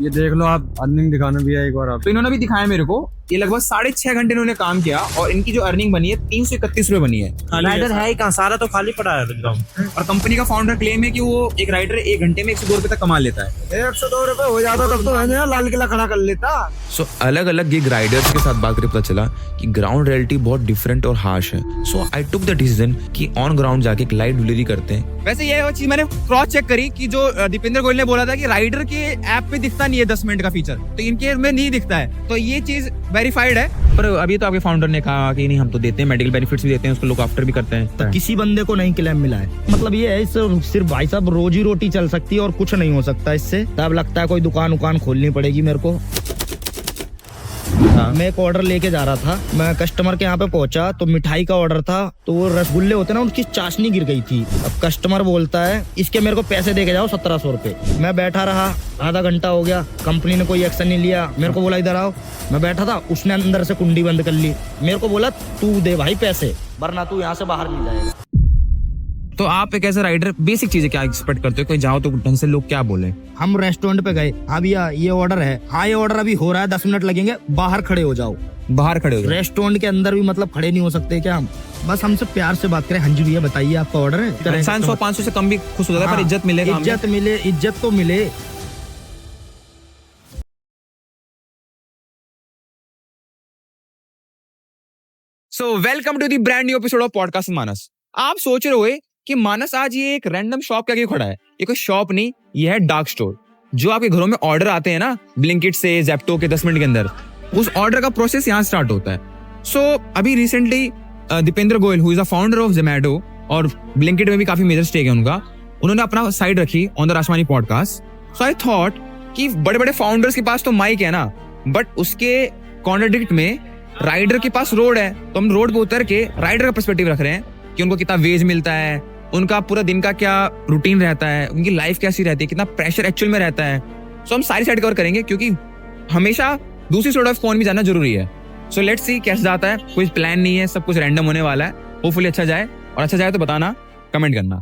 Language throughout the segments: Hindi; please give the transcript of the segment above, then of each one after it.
ये देख लो आप, अर्निंग दिखाना भी है एक बार आप। तो इन्होंने भी दिखाया मेरे को, ये लगभग 6.5 घंटे इन्होंने काम किया और इनकी जो अर्निंग बनी है 331 रुपए बनी है। राइडर है ही कहाँ, सारा तो खाली पड़ा है एकदम। और कंपनी का फाउंडर क्लेम है कि वो एक राइडर 1 घंटे में 102 रुपए तक कमा लेता है। 102 रुपए हो जाता तब तो मैंने लाल किला खड़ा कर लेता। सो अलग अलग गिग राइडर्स के साथ बात करके पता चला कि ग्राउंड रियलिटी बहुत डिफरेंट और हार्श है। सो आई टुक द डिसीजन कि ऑन ग्राउंड जाके एक लाइव डिलीवरी करते हैं। वैसे ये वो चीज मैंने क्रॉस चेक करी कि जो दीपेंद्र गोयल ने बोला था कि राइडर के ऐप पे दिखता नहीं है 10 मिनट का फीचर, तो इनके में नहीं दिखता है, तो ये चीज वेरीफाइड है। पर अभी तो आपके फाउंडर ने कहा कि नहीं हम तो देते हैं, मेडिकल बेनिफिट्स भी देते हैं, उसको लुक आफ्टर भी करते हैं। तो किसी बंदे को नहीं क्लेम मिला है। मतलब ये है, इससे सिर्फ भाई साहब रोजी रोटी चल सकती है और कुछ नहीं हो सकता इससे। तब लगता है कोई दुकान उकान खोलनी पड़ेगी मेरे को। मैं एक ऑर्डर लेके जा रहा था, मैं कस्टमर के यहाँ पे पहुंचा तो मिठाई का ऑर्डर था, तो वो रसगुल्ले होते ना, उसकी चाशनी गिर गई थी। अब कस्टमर बोलता है इसके मेरे को पैसे दे के जाओ 1700 रुपए। मैं बैठा रहा, आधा घंटा हो गया, कंपनी ने कोई एक्शन नहीं लिया। मेरे को बोला इधर आओ, मैं बैठा था, उसने अंदर से कुंडी बंद कर ली। मेरे को बोला तू दे भाई पैसे, वरना तू यहाँ से बाहर नहीं जाएगा। तो आप एक ऐसे राइडर बेसिक चीजें क्या एक्सपेक्ट करते हो, कोई जाओ तो ढंग से लोग क्या बोले? हम रेस्टोरेंट पे गए, हाँ भैया ये ऑर्डर है, हाँ ये ऑर्डर अभी हो रहा है, 10 मिनट लगेंगे, बाहर खड़े हो जाओ। बाहर खड़े हो जाओ। रेस्टोरेंट के अंदर भी मतलब खड़े नहीं हो सकते क्या हम? बस हमसे प्यार से बात करें, हाँ जी भैया बताइए आपका ऑर्डर है। इंसान 100-500 से कम भी खुश हो जाता है, पर इज्जत मिलेगा, इज्जत मिले, इज्जत तो मिले। So welcome to the brand new episode of podcast Manas. आप सोच रहे होंगे कि मानस आज ये एक रैंडम शॉप क्या खड़ा है। ये कोई शॉप नहीं, ये है डार्क स्टोर। जो आपके घरों में ऑर्डर आते हैं ना ब्लिंकिट से, ज़ेप्टो के 10 मिनट के अंदर, उस ऑर्डर का प्रोसेस यहाँ स्टार्ट होता है। सो अभी recently Deepinder Goyal, who is the founder of Zomato, और ब्लिंकिट में भी काफी मेजर स्टेक है उनका, उन्होंने अपना साइड रखी on the Rashmani podcast. So I thought कि बड़े बड़े फाउंडर्स के पास तो माइक है ना, बट उसके कॉन्ट्राडिक्ट में राइडर के पास रोड है, तो हम रोड पे उतर के राइडर का पर्सपेक्टिव रख रहे हैं कि उनको कितना वेज मिलता है, उनका पूरा दिन का क्या रूटीन रहता है, उनकी लाइफ कैसी रहती है, कितना प्रेशर एक्चुअल में रहता है। सो हम सारी साइड कवर करेंगे, क्योंकि हमेशा दूसरी साइड ऑफ कॉइन भी जानना जरूरी है। सो लेट्स सी कैसे जाता है। कोई प्लान नहीं है, सब कुछ रैंडम होने वाला है। होपफुली अच्छा जाए, और अच्छा जाए तो बताना, कमेंट करना।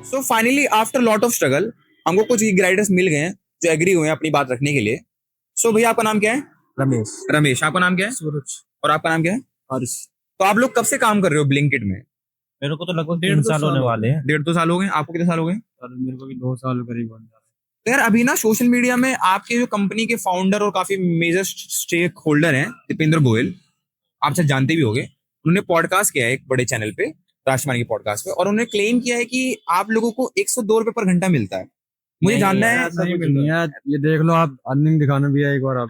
So finally after lot of struggle हमको कुछ राइडर्स मिल गए हैं जो एग्री हुए हैं अपनी बात रखने के लिए। सो भैया आपका नाम क्या है? रमेश। रमेश। आपका नाम क्या है? सूरज। और आपका नाम क्या है? हर्ष। तो आप लोग कब से काम कर रहे हो ब्लिंकिट में? मेरे को तो लगभग 3 साल होने वाले हैं। 1.5-2 साल हो गए। आपको कितने साल हो गए? मेरे को भी 2 साल करीब हो जाए। तो यार अभी ना सोशल मीडिया में आपके जो कंपनी के फाउंडर और काफी मेजर स्टेक होल्डर हैं दीपेंद्र गोयल, आप शायद जानते भी होंगे, उन्होंने पॉडकास्ट किया है एक बड़े चैनल पे, राशमानी के पॉडकास्ट पे, और उन्होंने क्लेम किया है कि आप लोगों को 102 रुपए पर घंटा मिलता है। मुझे जानना है। ये देख लो आप, अर्निंग दिखाना भी है एक बार आप।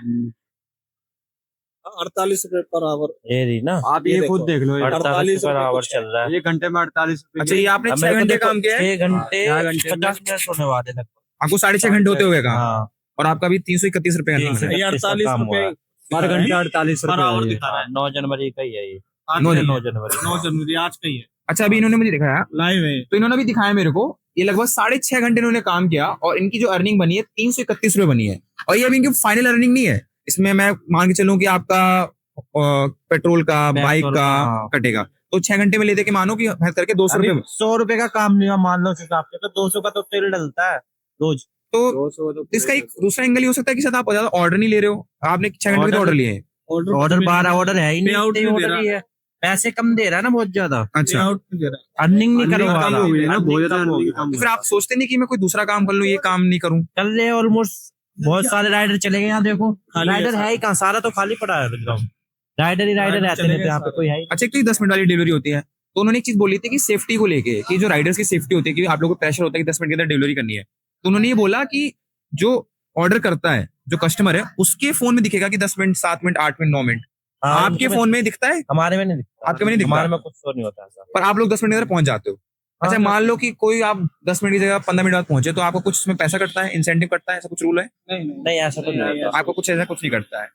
48 रुपए पर आवर। ये रही ना, आप ये खुद देख लो, 48 पर आवर चल रहा है। 1 घंटे में 48 रुपए। अच्छा, ये आपने 6 घंटे काम किया है? 6 घंटे 50 50 होने वाले लगभग। आपको 6.5 घंटे होते हुए काम, हाँ, और आपका भी 331 रुपए का काम है। ये 48 रुपए हर घंटे 48 पर आवर रुपए। दिखा रहा है। 9 जनवरी का ही है ये। 9 9 जनवरी 9 जनवरी आज का ही है, अच्छा, अभी इन्होंने मुझे दिखाया, लाइव है। तो इन्होंने भी दिखाया मेरे को, ये लगभग 6.5 घंटे इन्होंने काम किया और इनकी जो अर्निंग बनी है 331 रुपए बनी है। और ये अभी इनकी फाइनल अर्निंग नहीं है, इसमें मैं मान के चलूं कि आपका पेट्रोल का, बाइक का कटेगा, तो 6 घंटे में ले दे के मानो कि हर करके 200 रुपए। 100 रुपए का काम नहीं है, मान लो हिसाब से, तो 200 का तो तेल डलता है रोज। तो इसका एक दूसरा एंगल ये हो सकता है कि शायद आप ज्यादा ऑर्डर नहीं ले रहे हो, आपने 6 घंटे के ऑर्डर लिए हैं। ऑर्डर 12 ऑर्डर है ही Payout नहीं, नहीं दे ऑर्डर रहा। ही है, पैसे कम दे रहा है ना बहुत ज्यादा, अच्छा, अर्निंग नहीं अर्निंग करवा कम रहा। हो गई है ना, अर्निंग बहुत ज्यादा कम हो अर्निंग गई। कम तो फिर आप सोचते नहीं कि मैं कोई दूसरा काम कर लूं, ये काम नहीं करूं? चल रहे ऑलमोस्ट, बहुत सारे राइडर चले गए यहाँ, देखो खाली राइडर है है ही कहाँ, सारा तो खाली पड़ा है एकदम। राइडर ही राइडर रहते हैं यहाँ पे, कोई है ही। अच्छा, एक तो 10 मिनट वाली डिलीवरी होती है, तो उन्होंने एक चीज बोली थी कि सेफ्टी को लेके, कि जो राइडर्स की सेफ्टी होती है, कि आप लोगों को प्रेशर होता है कि 10 मिनट के अंदर डिलीवरी करनी है, तो उन्होंने ये बोला कि जो ऑर्डर करता है, जो कस्टमर है, उसके फोन में दिखेगा कि 10 मिनट, 7 मिनट, 8 मिनट, 9 मिनट। हाँ, आपके उनके फोन में दिखता है? हमारे में नहीं दिखता। आपके में नहीं दिखता? हमारे में कुछ तो नहीं होता ऐसा। पर आप लोग 10 मिनट के अंदर पहुंच जाते हो। अच्छा, हाँ, मान लो कि कोई आप 10 मिनट की जगह 15 मिनट बाद पहुंचे, तो आपको कुछ उसमें पैसा कटता है, इंसेंटिव कटता है, ऐसा कुछ रूल है? नहीं ऐसा तो नहीं होता। आपको कुछ ऐसा कुछ नहीं कटता है।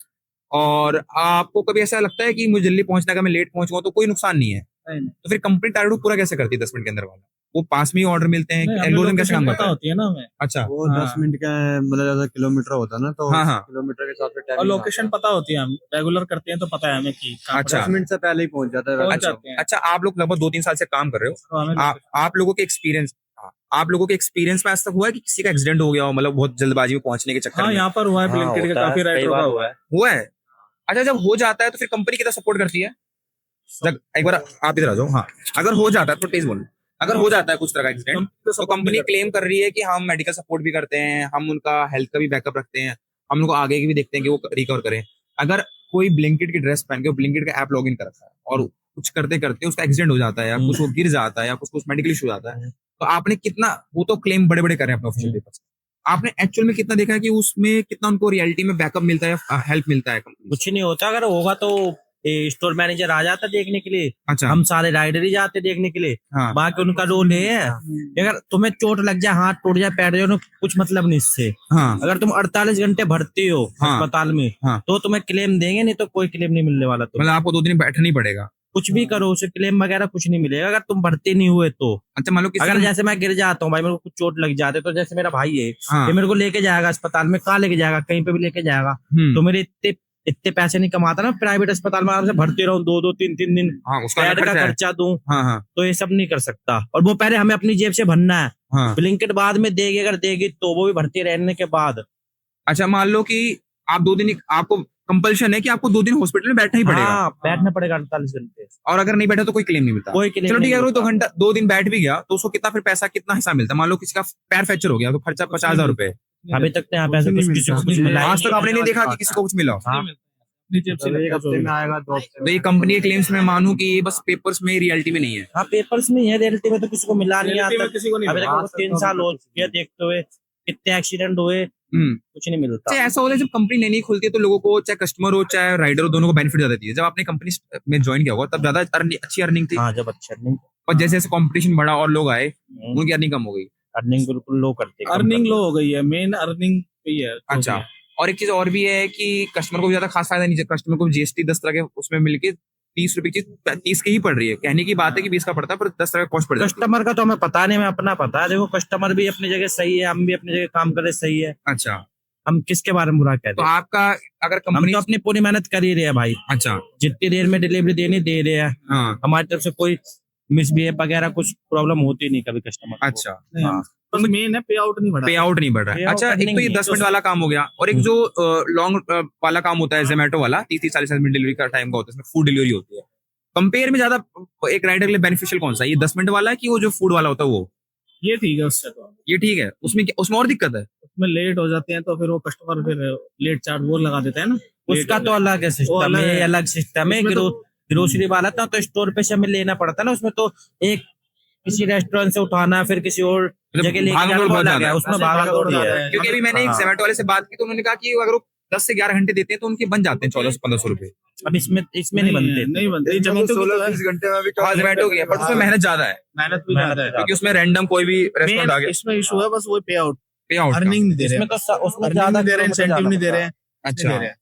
और आपको कभी ऐसा लगता है कि मुझे जल्दी पहुंचना, अगर मैं लेट पहुंचूंगा तो कोई नुकसान नहीं है? नहीं। तो फिर कंपनी टारगेट पूरा कैसे करती है 10 मिनट के अंदर वाला? वो पास में ही ऑर्डर मिलते हैं, नहीं, हमें एल्गोरिथम कैसे काम location करता पता है? होती है ना हमें, अच्छा, वो हाँ। 10 मिनट का मतलब ज्यादा किलोमीटर होता है ना, तो हाँ, हाँ। किलोमीटर के हिसाब से और टाइमिंग लोकेशन पता होती है, हम रेगुलर करते हैं तो पता है हमें कि कहाँ पर अच्छा। 10 मिनट से पहले ही पहुंच जाता है। पहुंच अच्छा, जाते हैं। अच्छा, आप लोग लगभग 2-3 साल से काम कर रहे हो। तो हमें आप लोगों के एक्सपीरियंस, आप लोगों के एक्सपीरियंस में ऐसा हुआ है कि किसी का एक्सीडेंट हो गया हो, मतलब बहुत जल्दबाजी में पहुंचने के चक्कर हाँ में? यहाँ पर हुआ है, हाँ, ब्लिंकिट के होता है, काफी कई राइडर बार का हुआ हुआ है। हुआ है? अच्छा, जब हो जाता है तो फिर कंपनी कितना सपोर्ट करती है? एक बार आप इधर आ जाओ। हाँ, अगर हो जाता है तो तेज बोलो। अगर हो जाता है कुछ तरह का एक्सीडेंट, तो कंपनी क्लेम कर रही है कि हम मेडिकल सपोर्ट भी करते हैं, हम उनका हेल्थ का भी बैकअप रखते हैं, हम उनको आगे की भी देखते हैं कि वो रिकवर करें। अगर कोई ब्लिंकिट की ड्रेस पहन के ब्लिंकिट का ऐप लॉग इन कर रखा है और कुछ करते करते उसका एक्सीडेंट हो जाता है, या कुछ वो गिर जाता है, या कुछ मेडिकल इशू हो जाता है, तो आपने कितना, वो तो क्लेम बड़े बड़े कर रहे हैं अपने ऑफिशियल पेपर से, आपने एक्चुअल में कितना देखा है कि उसमें कितना उनको रियलिटी में बैकअप मिलता है या हेल्प मिलता है कंपनी? कुछ नहीं होता, अगर होगा तो स्टोर मैनेजर आ जाता देखने के लिए, अच्छा, हम सारे राइडर ही जाते देखने के लिए, हाँ, बाकी उनका रोल है। अगर तुम्हें चोट लग जाए, हाथ टूट जाए, पैर जाए, कुछ मतलब नहीं इससे। हाँ, अगर तुम 48 घंटे भर्ती हो हाँ, अस्पताल में, हाँ। तो तुम्हें क्लेम देंगे, नहीं तो कोई क्लेम नहीं मिलने वाला। तुम मतलब आपको 2 दिन बैठना ही पड़ेगा। कुछ भी करो, उसे क्लेम वगैरह कुछ नहीं मिलेगा अगर तुम भर्ती नहीं हुए तो। अच्छा, मान लो किसी अगर को- जैसे मैं गिर जाता हूँ भाई, मेरे को कुछ चोट लग जाते, तो जैसे मेरा भाई है, हाँ, ये मेरे को लेके जाएगा अस्पताल में, कहाँ लेके जाएगा, कहीं पे भी लेके जाएगा, तो मेरे इतने इतने पैसे नहीं कमाता ना, प्राइवेट अस्पताल में आराम से भर्ती रहूं 2-2 3-3 दिन, हाँ, उसका अलग बेड का खर्चा है। खर्चा दूं, हाँ, हाँ, तो ये सब नहीं कर सकता। और वो पहले हमें अपनी जेब से भरना है, हाँ। ब्लिंकिट बाद में देगी, अगर देगी तो वो भी भर्ती रहने के बाद। अच्छा, मान लो कि आप 2 दिन, आपको कंपल्शन है कि आपको 2 दिन हॉस्पिटल में बैठना ही पड़ेगा, हाँ, बैठना पड़ेगा 48 घंटे, और अगर नहीं बैठा तो कोई क्लेम नहीं मिलता। कोई क्लेम चलो ठीक है, अगर नहीं वो 2 मिलता। घंटा 2 दिन बैठ भी गया तो उसको कितना फिर पैसा, कितना हिस्सा मिलता है? मान लो किसी का पैर फ्रैक्चर हो गया तो खर्चा 50,000 रुपए। अभी तक तो यहाँ पैसे कुछ किसी को कुछ मिला ही आज तक नहीं। आपने नहीं देखा कि किसी को कुछ मिला हो? हाँ। अपनी जेब से एक लगता है हफ्ते जो में आएगा, 2 हफ्ते तो ये कंपनी के क्लेम्स में मानूं कि ये बस पेपर्स में, रियलिटी में नहीं है। हाँ, पेपर्स में है, रियलिटी में तो किसी को मिला नहीं reality आता। में किसी को नहीं अभी मिला। तक 3 साल हो गया देखते हुए, कितने एक्सीडेंट हुए, कुछ नहीं मिलता। चाहे ऐसा होता है, जब कंपनी नई नई खुलती है तो लोगों को, चाहे कस्टमर हो चाहे राइडर हो, दोनों को बेनिफिट ज्यादा देती है। जब आपने कंपनी में ज्वाइन किया होगा तब ज्यादा अच्छी अर्निंग थी, हाँ, जब अच्छा नहीं, और जैसे जैसे कंपटीशन बढ़ा और लोग आए, उनकी अर्निंग कम हो गई। अर्निंग बिल्कुल लो करते, अर्निंग लो हो गई है, मेन अर्निंग यही है। अच्छा, और एक चीज और भी है कि कस्टमर को भी ज्यादा खास फायदा नहीं है। कस्टमर को जीएसटी 10 तरह के उसमें मिलके 30 रुपए की चीज 30 की ही पड़ रही है। कहने की बात है कि 20 का पड़ता है, पर 10 तरह का कॉस्ट पड़ जाता कस्टमर का तो हमें पता नहीं, हमें अपना पता है। देखो, कस्टमर भी अपनी जगह सही है, हम भी अपनी जगह काम कर रहे सही है, है। अच्छा, हम किसके बारे में बुरा कह तो रहे हैं? आपका अगर हम कंपनी, तो अपनी पूरी मेहनत कर ही रहे हैं भाई, अच्छा, जितनी देर में डिलीवरी देनी दे रहे हैं, हाँ, हमारी तरफ से कोई मिसबिहेव वगैरह कुछ प्रॉब्लम होती नहीं कभी कस्टमर को। अच्छा, हाँ। बस मेन है पे आउट नहीं बढ़ा। पे आउट नहीं बढ़ रहा है। Payout अच्छा, एक तो ये नहीं 10 मिनट वाला काम हो गया, और एक जो लॉन्ग वाला काम होता है जोमेटो वाला, 30-40 मिनट डिलीवरी का टाइम का होता है, इसमें फूड डिलीवरी होती है। कंपेयर में ज्यादा एक राइडर के लिए बेनिफिशियल कौन सा है, ये 10 मिनट वाला है कि वो जो फूड वाला होता है वो? ये ठीक है उससे तो। ये ठीक है, उसमें और दिक्कत है? उसमें लेट हो जाते हैं तो फिर वो कस्टमर फिर लेट चार्ज वो लगा देता है ना। उसका तो अलग है वो सिस्टम अलग है, है। अलग सिस्टम है। उसमें तो- ग्रोसरी वाला था तो स्टोर पे से हमें लेना पड़ता है ना, उसमें तो एक किसी रेस्टोरेंट से उठाना फिर किसी और जगह लेके भागदौड़ जाना, बहुत अलग ज्यादा है, है। उसमें भागदौड़ ही है। क्योंकि अभी मैंने एक हाँ। जोमेटो वाले से बात की तो उन्होंने कहा कि अगर वो 10 से 11 घंटे देते हैं तो उनके बन जाते हैं 1400-1500 रुपए। अब इसमें नहीं बनते, नहीं बनते। जोमेटो की तो है, 16-20 घंटे में भी हाँ, जोमेटो की है, बट उसमें मेहनत ज्यादा है, मेहनत भी ज्यादा है। क्योंकि उसमें रैंडम कोई भी रेस्टोरेंट आ मेन गया, इसमें इशू है बस वो पे आउट, पे आउट अर्निंग नहीं दे रहे इसमें तो उसमें अर्निंग ज्यादा नहीं दे रहे, इंसेंटिव नहीं दे रहे हैं। अच्छा, नहीं दे रहे हैं।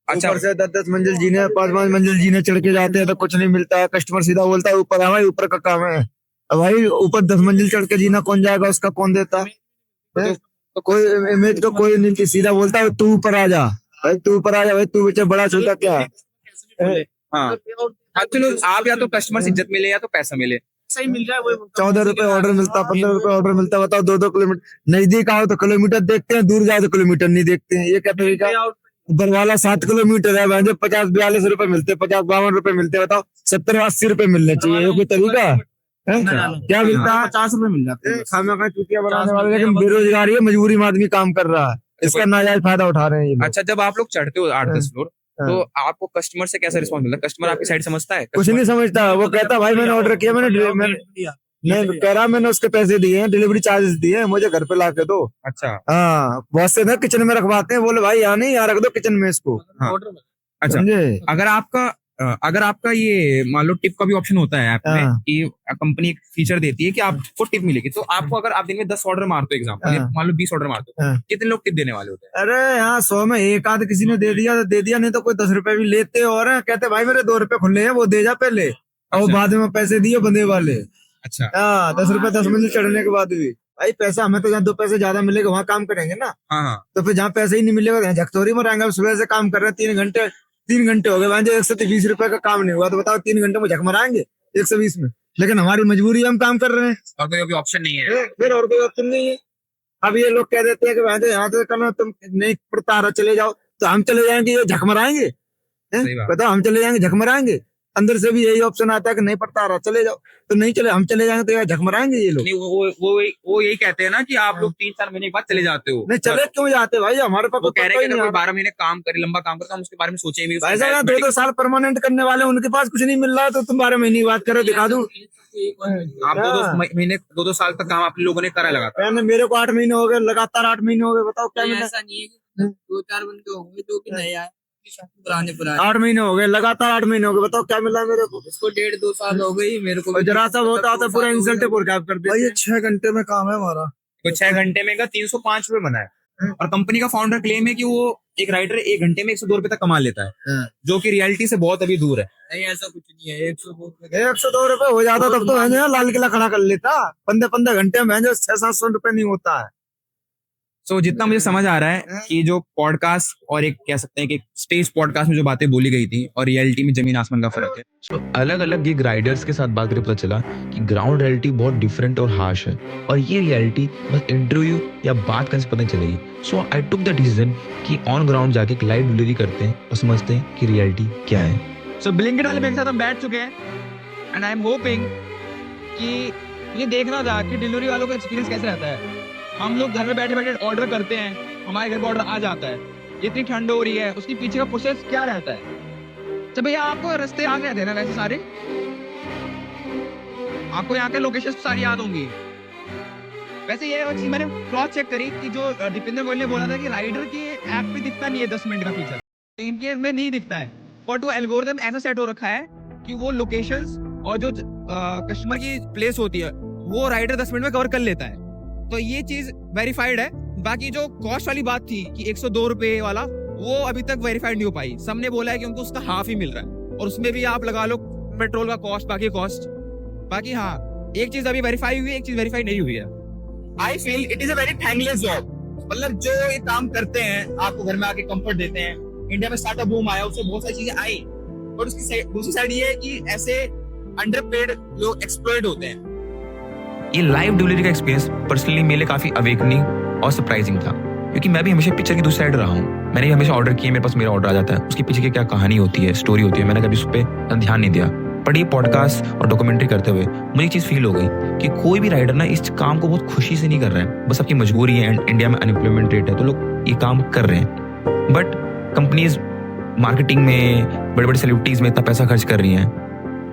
अच्छा, ऊपर से 10-10 मंजिल जीने, 5-5 मंजिल जीने चढ़ के जाते हैं तो कुछ नहीं मिलता है। कस्टमर सीधा बोलता है ऊपर है भाई, ऊपर का काम है। अब भाई ऊपर 10 मंजिल चढ़ के जीना कौन जाएगा, उसका कौन देता है? तो कोई इमेज तो कोई नहीं, सीधा बोलता है तू ऊपर आ जा भाई, तू ऊपर आ जा भाई, तू बच्चा बड़ा छोटा क्या है? हाँ, चलो, आप या तो कस्टमर से इज्जत मिले या तो पैसा मिले। सही मिल जाए वो 14 रुपए ऑर्डर मिलता, 15 रुपए ऑर्डर मिलता, बताओ 2-2 किलोमीटर। नजदीक आओ तो किलोमीटर देखते हैं, दूर जाओ तो किलोमीटर नहीं देखते हैं। ये क्या तरीका? ऊपर वाला 7 किलोमीटर है, 50-42 रुपए मिलते, 50-52 रुपए मिलते, बताओ 70-80 रुपए मिलने चाहिए। ये कोई तरीका है? क्या मिलता है? 50 रुपए मिल जाते हैं। खाना का चुटिया बनाने वाले, लेकिन बेरोजगारी है, मजबूरी में आदमी काम कर रहा है, इसका नाजायज फायदा उठा रहे हैं ये लोग। अच्छा, जब आप लोग चढ़ते हो 8-10 फ्लोर, तो आपको कस्टमर से कैसा रिस्पॉन्स मिलता है? कस्टमर आपकी साइड समझता है? कुछ नहीं समझता, वो कहता भाई मैंने ऑर्डर किया, मैं कह रहा मैंने उसके पैसे दिए हैं, डिलीवरी चार्जेस दिए हैं, मुझे घर पे ला के दो। अच्छा, हाँ, बहुत से ना किचन में रखवाते हैं, बोले भाई यहाँ नहीं, यहाँ रख दो किचन में इसको, हाँ। अच्छा, समझे? अगर आपका ये मान लो टिप का भी ऑप्शन होता है ऐप में, हाँ। कि कंपनी एक फीचर देती है कि आपको टिप मिलेगी, तो आपको अगर आप दिन में 10 ऑर्डर मारते हो, एग्जाम्पल हाँ। मान लो 20 ऑर्डर मारते हो, हाँ। कितने लोग टिप देने वाले होते हैं? अरे यहाँ 100 में एक आध किसी ने दे दिया तो दे दिया, नहीं तो कोई 10 रुपए भी लेते और कहते भाई मेरे 2 रुपए खुले हैं, वो दे जा पहले, और वो बाद में पैसे दिए बंदे वाले। अच्छा। हाँ, 10 रुपए 10 मंजिल चढ़ने के बाद भी भाई पैसा हमें तो जहाँ 2 पैसे ज्यादा मिलेगा वहाँ काम करेंगे ना। हाँ हाँ। तो फिर जहाँ पैसे ही नहीं मिलेगा वहाँ झकतोरी में रहेंगे। अब सुबह से काम कर रहे हैं 3 घंटे हो गए, वहाँ 120 रुपए का काम नहीं हुआ तो बताओ 3 घंटे में झक मराएंगे 120 में। लेकिन हमारी मजबूरी है, हम काम कर रहे हैं, और कोई अभी ऑप्शन नहीं है। फिर और कोई ऑप्शन नहीं है। अब ये लोग कह देते हैं कि वहाँ से यहाँ से करना, तुम नहीं पड़ता रहा चले जाओ, तो हम चले जाएंगे ये झक मराएंगे। सही बात। बताओ हम चले जाएंगे झक मराएंगे। अंदर से भी यही ऑप्शन आता है कि नहीं पड़ता रहा चले जाओ, तो नहीं चले, हम चले जाएंगे तो यार झक मराएंगे ये लोग। नहीं, वो यही कहते हैं ना कि आप लोग 3-4 महीने के बाद चले जाते हो। नहीं चले क्यों जाते भाई, हमारे पास वो कह रहे हैं कि अगर नहीं कोई आता। 12 महीने काम करे, लंबा काम करे, तो हम उसके बारे में सोचे भी। भाई साहब 2-2 साल परमानेंट करने वाले उनके पास कुछ नहीं मिल रहा है, तो तुम 12 महीने की बात करो, दिखा दूं। आप 2-2 महीने 2-2 साल तक काम आप लोगों ने करा लगातार। मैंने मेरे को 8 महीने हो गए, लगातार 8 महीने हो गए, बताओ क्या मिला। ऐसा नहीं है कि 2-4 बंदे होंगे जो कि नए आए, पुराने 8 महीने हो गए, लगातार 8 महीने हो गए, बताओ क्या मिला मेरे को। इसको 1.5-2 साल हो गई मेरे को। और जरा सा होता होता पूरा इंसल्ट पुरकाब कर दिया। 6 घंटे में काम है हमारा। तो 6 घंटे में का 305 रुपए बना है। और कंपनी का फाउंडर क्लेम है कि वो एक राइटर 1 घंटे में 102 रुपए तक कमा लेता है, जो कि रियलिटी से बहुत अभी दूर है। नहीं, ऐसा कुछ नहीं है। 102 रुपए हो जाता तब तो है लाल किला खड़ा कर लेता। 15 घंटे में 600-700 रुपए नहीं होता है। सो जितना मुझे समझ आ रहा है कि जो पॉडकास्ट और एक कह सकते हैं कि स्टेज पॉडकास्ट में जो बातें बोली गई थी और रियलिटी में जमीन आसमान का फर्क है। सो अलग अलग गिग राइडर्स के साथ बात करके पता चला कि ग्राउंड रियलिटी बहुत डिफरेंट और हार्श है, और ये रियलिटी बस इंटरव्यू या बात करने से पता नहीं चलेगी। सो आई टुक द डिसीजन कि ऑन ग्राउंड जाके एक लाइव डिलीवरी करते हैं और समझते हैं कि रियलिटी क्या है। सो ब्लिंकिट वाले मेरे साथ हम बैठ चुके हैं, एंड आई एम होपिंग कि ये देखना था कि डिलीवरी वालों का एक्सपीरियंस कैसे रहता है। हम लोग घर में बैठे बैठे ऑर्डर करते हैं, हमारे घर पर ऑर्डर आ जाता है, जितनी ठंड हो रही है उसके पीछे का प्रोसेस क्या रहता है। तो भैया आपको रास्ते याद रहते हैं ना वैसे सारे, आपको यहाँ के लोकेशन सारी याद होंगी। वैसे ये चीज मैंने क्रॉस चेक करी कि जो दीपेंद्र गोयल ने बोला था कि राइडर के ऐप पे दिखता नहीं है 10 मिनट का फीचर, इनके में नहीं दिखता है, बट वो एल्गोरिथम ऐसा सेट हो रखा है कि वो लोकेशंस और जो कस्टमर की प्लेस होती है वो राइडर 10 मिनट में कवर कर लेता है। तो ये चीज वेरीफाइड है। बाकी जो कॉस्ट वाली बात थी कि 102 रुपए वाला, वो अभी तक वेरीफाइड नहीं हो पाई। सबने बोला है कि उनको उसका हाफ ही मिल रहा है, और उसमें भी आप लगा लो पेट्रोल का कॉस्ट, बाकी कॉस्ट। बाकी हाँ, एक चीज अभी वेरीफाई हुई है, एक चीज वेरीफाई नहीं हुई है। I feel it is a very thankless job. मतलब जो ये काम करते हैं, आपको घर में आके कंफर्ट देते हैं। इंडिया में स्टार्टअप बूम आया, उससे बहुत सारी चीजें आई, और उसकी दूसरी साइड ये है कि ऐसे अंडरपेड लोग एक्सप्लॉइट होते हैं। ये लाइव डिलीवरी का एक्सपीरियंस पर्सनली मेरे लिए काफी अवेकनिंग और सरप्राइजिंग था, क्योंकि मैं भी हमेशा पिक्चर की दूसरी साइड रहा हूँ। मैंने भी हमेशा ऑर्डर किए, मेरे पास मेरा ऑर्डर आ जाता है, उसके पीछे की क्या कहानी होती है, स्टोरी होती है, मैंने कभी उस पर ध्यान नहीं दिया। बट ये पॉडकास्ट और डॉक्यूमेंट्री करते हुए मुझे एक चीज फील हो गई कि कोई भी राइडर ना इस काम को बहुत खुशी से नहीं कर रहा है, बस आपकी मजबूरी है। इंडिया में अनएम्प्लॉयमेंट रेट है, तो लोग ये काम कर रहे हैं। बट कंपनीज मार्केटिंग में, बड़े बड़े सेलिब्रिटीज में इतना पैसा खर्च कर रही हैं,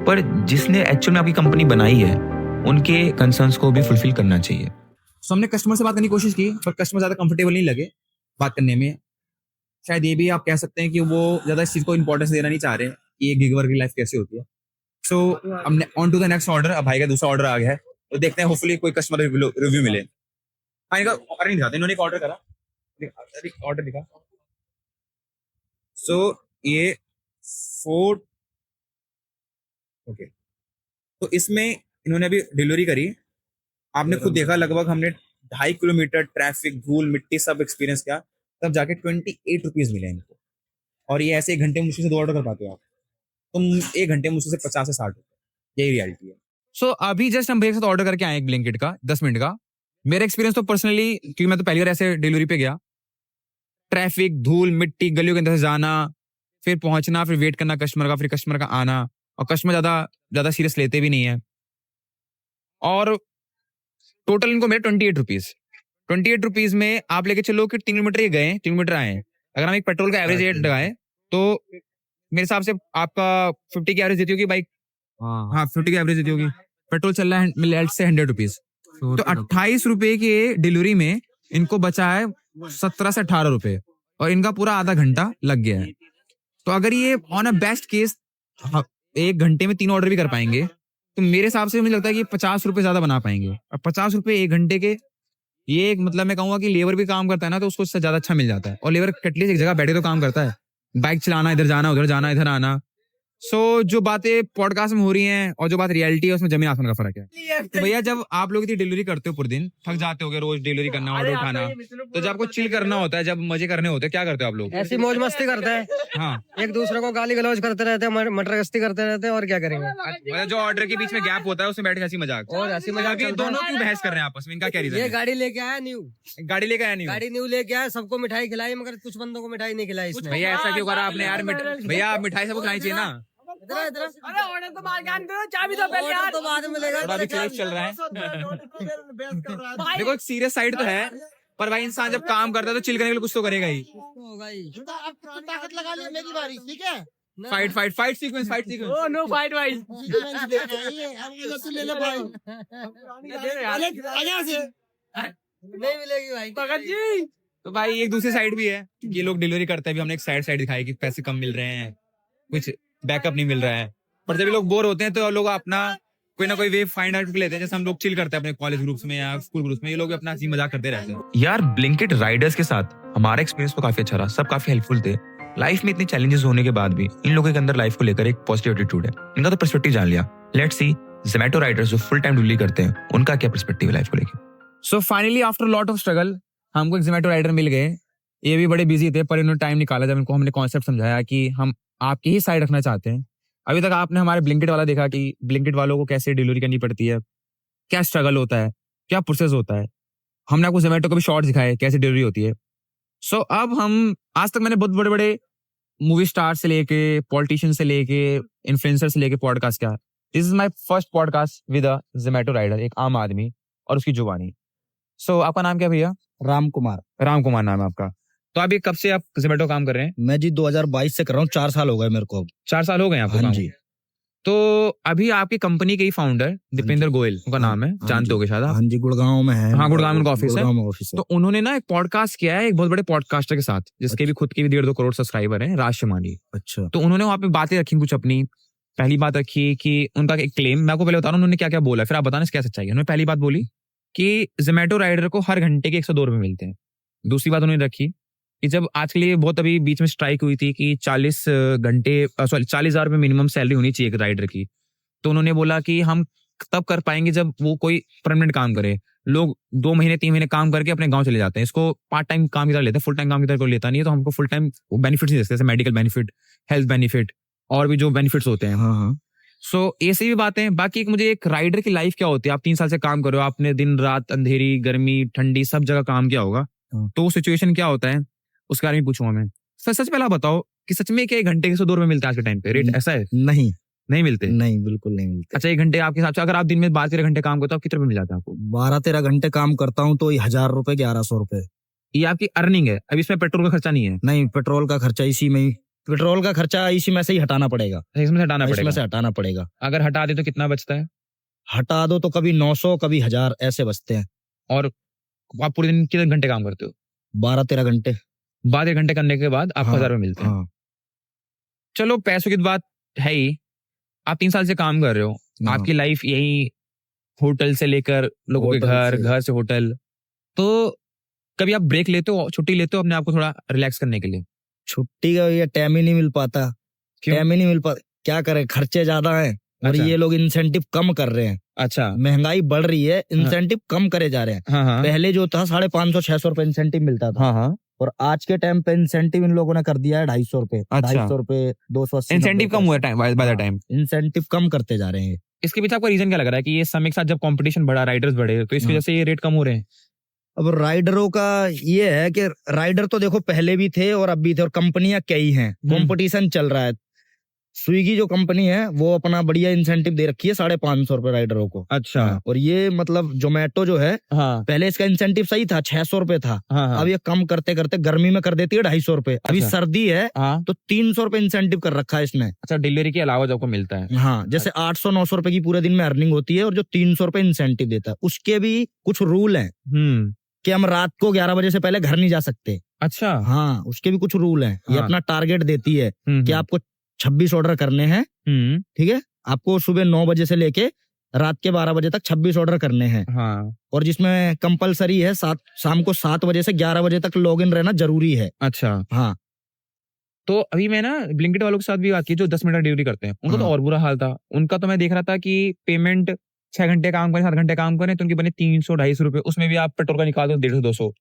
पर जिसने एक्चुअल में आपकी कंपनी बनाई है उनके कंसर्न्स को भी फुलफिल करना चाहिए। तो हमने कस्टमर से बात करने की कोशिश की, पर कस्टमर ज्यादा कंफर्टेबल नहीं लगे बात करने में। शायद ये भी आप कह सकते हैं कि वो ज्यादा इस चीज को इंपॉर्टेंस देना नहीं चाह रहे हैं कि एक गिग वर्क की लाइफ कैसे होती है। सो हमने on to the next order. अब भाई का दूसरा ऑर्डर आ गया है, तो देखते हैं होपफुली कोई कस्टमर रिव्यू मिले। हाँ, इनका ऑर्डर नहीं दिखाते, इन्होंने एक ऑर्डर करा, ऑर्डर दिखा। सो ये 4 ओके, तो इसमें इन्होंने अभी डिलीवरी करी। आपने खुद देखा, लगभग हमने 2.5 किलोमीटर ट्रैफिक, धूल, मिट्टी सब एक्सपीरियंस किया, तब जाके 28 रुपीज मिले इनको। और ये ऐसे 1 घंटे मुश्किल से 2 ऑर्डर कर पाते हो आप, तुम 1 घंटे मुश्किल से 50 से 60 रुपए, यही रियलिटी है। सो अभी जस्ट हम भैया के साथ ऑर्डर करके आए ब्लिंकिट का 10 मिनट का। मेरा एक्सपीरियंस तो पर्सनली, क्योंकि मैं तो पहली बार ऐसे डिलीवरी पे गया, ट्रैफिक, धूल, मिट्टी, गलियों के अंदर से जाना, फिर पहुंचना, फिर वेट करना कस्टमर का, फिर कस्टमर का आना, और कस्टमर ज्यादा सीरियस लेते भी नहीं है। और टोटल इनको मेरे 28 रुपीज। 28 रुपीज में आप लेके चलो कि 3 किलोमीटर ये गए, 3 किलोमीटर आए। अगर हम एक पेट्रोल का एवरेज रेट लगाए तो मेरे हिसाब से आपका 50 की एवरेज देती होगी बाइक। हाँ, 50 की एवरेज देती होगी। पेट्रोल चल रहा है से 100 रुपीज, तो 28 रुपए के डिलीवरी में इनको बचा है 17 से 18 रुपए, और इनका पूरा आधा घंटा लग गया है। तो अगर ये ऑन अ बेस्ट केस 1 घंटे में 3 ऑर्डर भी कर पाएंगे, तो मेरे हिसाब से मुझे लगता है कि 50 रुपए ज्यादा बना पाएंगे। और 50 रुपए 1 घंटे के, ये एक मतलब मैं कहूंगा कि लेबर भी काम करता है ना, तो उसको उससे ज्यादा अच्छा मिल जाता है। और लेबर एटलीस्ट एक जगह बैठे तो काम करता है, बाइक चलाना, इधर जाना, उधर जाना, इधर आना, सो जो बातें पॉडकास्ट में हो रही हैं और जो बात रियलिटी है उसमें जमीन आसमान का फर्क है। तो भैया जब आप लोग इतनी डिलीवरी करते हो पूरे दिन, थक जाते हो रोज डिलीवरी करना, ऑर्डर उठाना, तो जब आपको चिल करना होता है, जब मजे करने होते हैं, क्या करते हो आप लोग? ऐसी मौज मस्ती करते हैं, हाँ, एक दूसरे को गाली गलौज करते रहते हैं, मटर गश्ती करते रहते हैं, और क्या करेंगे। मतलब जो ऑर्डर के बीच में गैप होता है उसमें बैठ के हंसी मजाक। और हंसी मजाक अभी चलता है। दोनों क्यों बहस कर रहे हैं आपस में, इनका क्या रीजन ये है? गाड़ी लेके आया न्यू, गाड़ी लेकर आया नहीं हो? गाड़ी न्यू लेके आया, सबको मिठाई खिलाई, मगर कुछ बंदों को मिठाई नहीं खिलाई इसने। भैया ऐसा क्यों करा आपने यार? भैया आप मिठाई सबको खानी चाहिए ना। इधर इधर ऑर्डर तो चाबी तो पहले ऑर्डर तो बाद में मिलेगा। थोड़ा अभी क्रेज चल रहा है। देखो एक सीरियस साइड तो है, पर भाई इंसान जब काम करता है तो चिल करने के लिए कुछ तो करेगा ही। होगा ही। ताकत लगा लिया, मेरी बारी, ठीक है? Fight sequence. Oh no fight भाई। नहीं मिलेगी भाई। भगत जी तो भाई एक दूसरी साइड भी है, ये लोग डिलीवरी करते हैं, अभी हमने एक साइड दिखाई कि पैसे कम मिल रहे हैं, कुछ बैकअप नहीं मिल रहा है, पर जब ये लोग बोर होते हैं तो लोग अपना कोई ना कोई वे फाइंड आउट लेते हैं। जैसे हम लोग चिल करते हैं अपने कॉलेज ग्रुप्स में या स्कूल ग्रुप्स में, ये लोग भी अपना हंसी मजाक करते रहते हैं। यार ब्लिंकिट राइडर्स के साथ हमारा एक्सपीरियंस तो काफी अच्छा रहा, सब काफी हेल्पफुल थे। लाइफ में इतनी चैलेंजेस होने के बाद भी इन लोगों के अंदर लाइफ को लेकर एक पॉजिटिव एटीट्यूड है, इनका तो पर्सपेक्टिव जान लिया। लेट्स सी जोमेटो राइडर्स जो फुल टाइम डिलीवरी करते हैं उनका क्या पर्सपेक्टिव है लाइफ को लेकर। So finally after lot of struggle हमको एक जोमेटो राइडर मिल गए। ये भी बड़े बिजी थे, पर इन्होंने टाइम निकाला जब इनको हमने कॉन्सेप्ट समझाया कि हम आपकी ही साइड रखना चाहते हैं। अभी तक आपने हमारे ब्लिंकिट वाला देखा कि ब्लिंकिट वालों को कैसे डिलीवरी करनी पड़ती है, क्या स्ट्रगल होता है, क्या प्रोसेस होता है। हमने आपको जोमेटो को भी शॉर्ट दिखाए कैसे डिलीवरी होती है। सो अब हम आज तक मैंने बहुत बड़े बड़े मूवी स्टार से लेके, पॉलिटिशियन से लेके, इन्फ्लुएंसर से लेके पॉडकास्ट किया। This is my first podcast with a Zomato rider, एक आम आदमी और उसकी जुबानी। सो आपका नाम क्या भैया? राम कुमार। राम कुमार नाम है आपका। तो अभी कब से आप जोमेटो काम कर रहे हैं? मैं जी 2022 से कर रहा हूँ, 4 साल हो गए मेरे को। 4 साल हो गए आपको? हाँ जी। तो अभी आपकी कंपनी के ही फाउंडर दीपेंद्र गोयल उनका नाम है, हाँ जानते जी। होगे शायद आप। हाँ जी, गुड़गांव में है। हाँ, गुड़गांव में उनका ऑफिस है। गुड़गांव में ऑफिस है। तो उन्होंने ना एक पॉडकास्ट किया है एक बहुत बड़े पॉडकास्टर के साथ, जिसके भी खुद के भी 1.5-2 करोड़ सब्सक्राइबर हैं, राज शमानी। अच्छा। तो उन्होंने वहाँ पे बातें रखी कुछ अपनी। पहली बात रखी कि उनका एक क्लेम, मैं आपको पहले बता रहा हूँ उन्होंने क्या क्या बोला, फिर आप बताना क्या सच्चाई है। उन्होंने पहली बात बोली कि जोमेटो राइडर को हर घंटे के 102 रुपए मिलते हैं। दूसरी बात उन्होंने रखी कि जब आज के लिए बहुत अभी बीच में स्ट्राइक हुई थी कि 40,000 रुपए मिनिमम सैलरी होनी चाहिए एक राइडर की, तो उन्होंने बोला कि हम तब कर पाएंगे जब वो कोई परमानेंट काम करे। लोग 2 महीने 3 महीने काम करके अपने गांव चले जाते हैं, इसको पार्ट टाइम काम की तरह लेते हैं, फुल टाइम काम की तरह कोई लेता नहीं है। तो हमको फुल टाइम बेनिफिट्स नहीं देते, जैसे मेडिकल बेनिफिट, हेल्थ बेनिफिट और भी जो बेनिफिट्स होते हैं। हाँ हाँ। सो ऐसी भी बातें। बाकी मुझे एक राइडर की लाइफ क्या होती है, आप 3 साल से काम कर रहे हो, आपने दिन रात अंधेरी गर्मी ठंडी सब जगह काम किया होगा, तो सिचुएशन क्या होता है उसके बारे में पूछूंगा मैं। सच पहला बताओ कि सच में क्या 1 घंटे के 102 रुपए मिलते हैं आज के टाइम पे? रेट ऐसा है? नहीं नहीं मिलते? नहीं, बिल्कुल नहीं मिलते। अच्छा, 1 घंटे आपके हिसाब से अगर आप दिन में 12-13 घंटे काम करते हो, आप कितने रुपए मिल जाते हैं आपको? 12-13 घंटे काम करता हूँ तो 1000 रुपए 1100 रुपए। ये आपकी अर्निंग है, अब इसमें पेट्रोल का खर्चा नहीं है? नहीं, पेट्रोल का खर्चा इसी में ही, पेट्रोल का खर्चा इसी में से ही हटाना पड़ेगा। इसमें से हटाना इसमें पड़ेगा? से हटाना पड़ेगा। अगर हटा दे तो कितना बचता है? हटा दो तो कभी 900 कभी 1000 ऐसे बचते हैं। और आप पूरे दिन कितने घंटे काम करते हो? 12-13 घंटे। 12 घंटे करने के बाद आपको 1000 रुपए मिलते हैं। हाँ। चलो पैसों की बात है ही, आप 3 साल से काम कर रहे हो, हाँ। आपकी लाइफ यही होटल से लेकर लोगों के होटल घर, से। घर से होटल, तो कभी आप ब्रेक लेते हो, छुट्टी लेते हो अपने आप को थोड़ा रिलैक्स करने के लिए? छुट्टी का ये टाइम ही नहीं मिल पाता। क्यों? टाइम ही नहीं मिल पाता, क्या करें, खर्चे ज्यादा हैं और अच्छा। ये लोग इंसेंटिव कम कर रहे हैं। अच्छा। महंगाई बढ़ रही है, इंसेंटिव कम करे जा रहे हैं। हाँ हाँ पहले जो था 550-600 रुपए इंसेंटिव मिलता था, हाँ हाँ। और आज के टाइम पे इंसेंटिव इन लोगों ने कर दिया है 250 रुपए। अच्छा। 250 रुपए, 280। इंसेंटिव कम हुआ time by the time. Incentive कम करते जा रहे हैं। इसके पीछे आपका रीजन क्या लग रहा है कि ये समय के साथ जब कंपटीशन बढ़ा, राइडर्स बढ़े, तो इस वजह से ये रेट कम हो रहे हैं? अब राइडरों का ये है कि राइडर तो देखो पहले भी थे और अब भी थे, और कंपनियां कई हैं, कंपटीशन चल रहा है। स्विगी जो कंपनी है वो अपना बढ़िया इंसेंटिव दे रखी है 550 रुपए राइडरों को। अच्छा। और ये मतलब जोमेटो जो है, हाँ पहले इसका इंसेंटिव सही था, 600 रुपए था। हाँ अब ये कम करते करते गर्मी में कर देती है 250 रुपए। अभी अच्छा। सर्दी है हाँ। तो 300 रुपए इंसेंटिव कर रखा है इसने। अच्छा, डिलीवरी के अलावा जो आपको मिलता है? हाँ, जैसे 800-900 रुपए की पूरे दिन में अर्निंग होती है और जो 300 रुपए इंसेंटिव देता है, उसके भी कुछ रूल हैं कि हम रात को 11 बजे से पहले घर नहीं जा सकते। अच्छा। हाँ, उसके भी कुछ रूल हैं। ये हाँ। अपना टारगेट देती है कि आपको 26 ऑर्डर करने हैं, ठीक है, आपको सुबह 9 बजे से लेके रात के 12 बजे तक 26 ऑर्डर करने हैं। हाँ। और जिसमें कंपलसरी है शाम को 7 बजे से 11 बजे तक लॉग इन रहना जरूरी है। अच्छा। हाँ, तो अभी मैं ना ब्लिंकिट वालों के साथ भी बात की जो 10 मिनट डिलीवरी करते हैं, उनका तो हाँ। और बुरा हाल था। उनका तो मैं देख रहा था कि पेमेंट 6 घंटे काम करें 7 घंटे काम करें तो उनकी बने 300-250 रुपए, उसमें भी आप पेट्रोल का निकाल दो 150-200।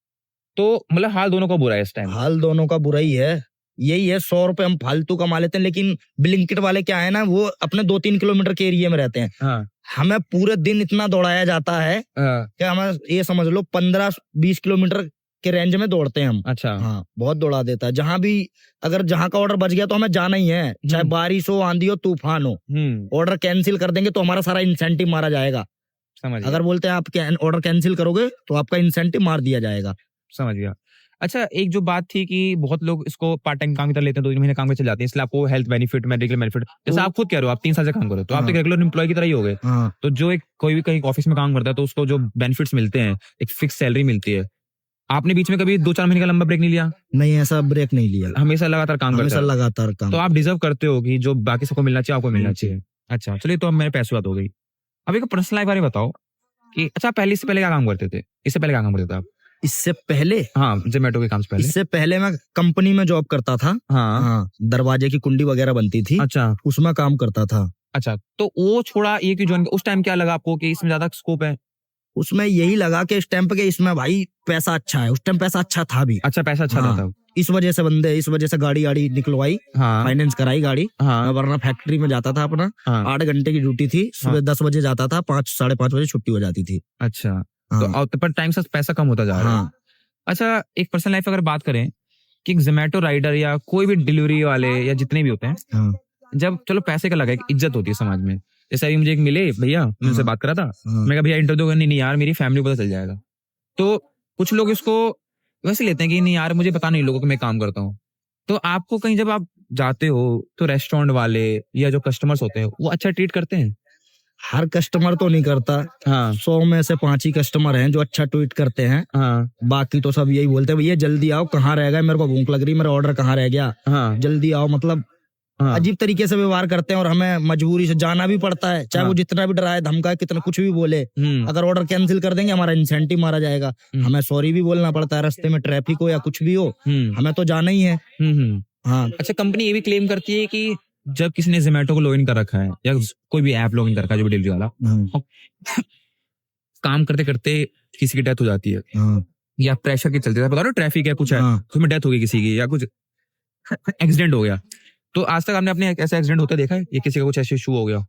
तो मतलब हाल दोनों का बुरा है इस टाइम। हाल दोनों का बुरा ही है। यही है, 100 रुपए हम फालतू कमा लेते हैं, लेकिन ब्लिंकिट वाले क्या है ना, वो अपने 2-3 किलोमीटर के एरिया में रहते हैं। हाँ हमें पूरे दिन इतना दौड़ाया जाता है हाँ, कि हमें ये समझ लो 15-20 किलोमीटर के रेंज में दौड़ते हैं हम। अच्छा हाँ, बहुत दौड़ा देता है। जहां भी अगर जहां का ऑर्डर बच गया तो हमें जाना ही है, चाहे बारिश हो, आंधी हो, तूफान हो। ऑर्डर कैंसिल कर देंगे तो हमारा सारा इंसेंटिव मारा जाएगा। समझ गया अगर बोलते हैं आप ऑर्डर कैंसिल करोगे तो आपका इंसेंटिव मार दिया जाएगा। समझ गया। अच्छा, एक जो बात थी कि बहुत लोग इसको पार्ट टाइम काम की तरह लेते हैं, 2-3 महीने काम में चले जाते हैं, इसलिए आपको हेल्थ बेनिफिट, मेडिकल बेनिफिट, जैसे आप खुद कह रहे हो आप 3 साल से काम कर रहे हो, तो आप तो हाँ। रेगुलर एम्प्लॉय की तरह ही हो गए। हाँ, तो जो एक कोई भी कहीं ऑफिस में काम करता है तो उसको जो बेनिफिट्स मिलते हैं, एक फिक्स सैलरी मिलती है, आपने बीच में कभी 2-4 महीने का लंबा ब्रेक नहीं लिया? नहीं ऐसा ब्रेक नहीं लिया, हमेशा लगातार काम करते हमेशा हैं, लगातार काम। तो आप डिजर्व करते हो कि जो बाकी सबको मिलना चाहिए आपको मिलना चाहिए। अच्छा चलिए, तो अब मेरे पैसे बात हो गई। अब एक पर्सनल लाइफ बारे में बताओ कि अच्छा पहले, इससे पहले क्या काम करते थे? इससे पहले क्या काम करते थे आप? इससे पहले, हाँ, जोमेटो के काम से पहले। इससे पहले मैं कंपनी में जॉब करता था। हाँ हाँ, दरवाजे की कुंडी वगैरह बनती थी, अच्छा उसमें काम करता था। अच्छा, तो वो छोड़ा ये क्यों ज्वाइन? उस टाइम क्या लगा आपको कि इसमें ज्यादा स्कोप है? उसमें यही लगा कि इस टाइम पे कि इसमें भाई पैसा अच्छा है। उस टाइम पैसा अच्छा था भी, अच्छा पैसा अच्छा हाँ। था तब। इस वजह से गाड़ी निकलवाई, हाँ फाइनेंस कराई गाड़ी। हाँ वरना फैक्ट्री में जाता था अपना, हाँ 8 घंटे की ड्यूटी थी, सुबह 10 बजे जाता था, 5-5:30 बजे छुट्टी हो जाती थी। अच्छा। हाँ, तो अब पर टाइम से पैसा कम होता जा रहा है। हाँ, अच्छा, एक पर्सनल लाइफ अगर बात करें कि जोमेटो राइडर या कोई भी डिलीवरी वाले या जितने भी होते हैं, हाँ, जब चलो पैसे का लगा एक इज्जत होती है समाज में। जैसे अभी मुझे एक मिले भैया, मैं उनसे हाँ। बात करा था, हाँ। मैं कहा भैया इंटरव्यू करनी नहीं यार, मेरी फैमिली को पता चल जाएगा। तो कुछ लोग इसको वैसे लेते हैं कि नहीं यार मुझे पता नहीं लोगों को मैं काम करता हूँ। तो आपको कहीं जब आप जाते हो तो रेस्टोरेंट वाले या जो कस्टमर्स होते हैं वो अच्छा ट्रीट करते हैं? हर कस्टमर तो नहीं करता, हाँ 100 में से 5 ही कस्टमर हैं जो अच्छा ट्वीट करते हैं। हाँ बाकी तो सब यही बोलते हैं, भैया जल्दी आओ, कहाँ रह गए, मेरे को भूख लग रही, मेरा ऑर्डर कहाँ रह गया, हाँ जल्दी आओ। मतलब हाँ अजीब तरीके से व्यवहार करते हैं और हमें मजबूरी से जाना भी पड़ता है, चाहे हाँ। वो जितना भी डराए धमकाए, कितना कुछ भी बोले। हम्म, अगर ऑर्डर कैंसिल कर देंगे हमारा इंसेंटिव मारा जाएगा, हमें सॉरी भी बोलना पड़ता है, रास्ते में ट्रैफिक हो या कुछ भी हो, हमें तो जाना ही है। हम्म। हाँ, अच्छा, कंपनी ये भी क्लेम करती है कि जब किसी ने जोमेटो को लॉगिन कर रखा है या कोई भी ऐप लॉगिन कर रखा है जो भी डिलीवरी वाला, हाँ, काम करते करते किसी की डेथ हो जाती है हाँ, या प्रेशर के चलते बता रहे ट्रैफिक है कुछ है, हाँ। उसमें डेथ हो गई किसी की या कुछ एक्सीडेंट हो गया, तो आज तक आपने अपने ऐसा एक्सीडेंट होता देखा है या किसी का कुछ ऐसा इशू हो गया?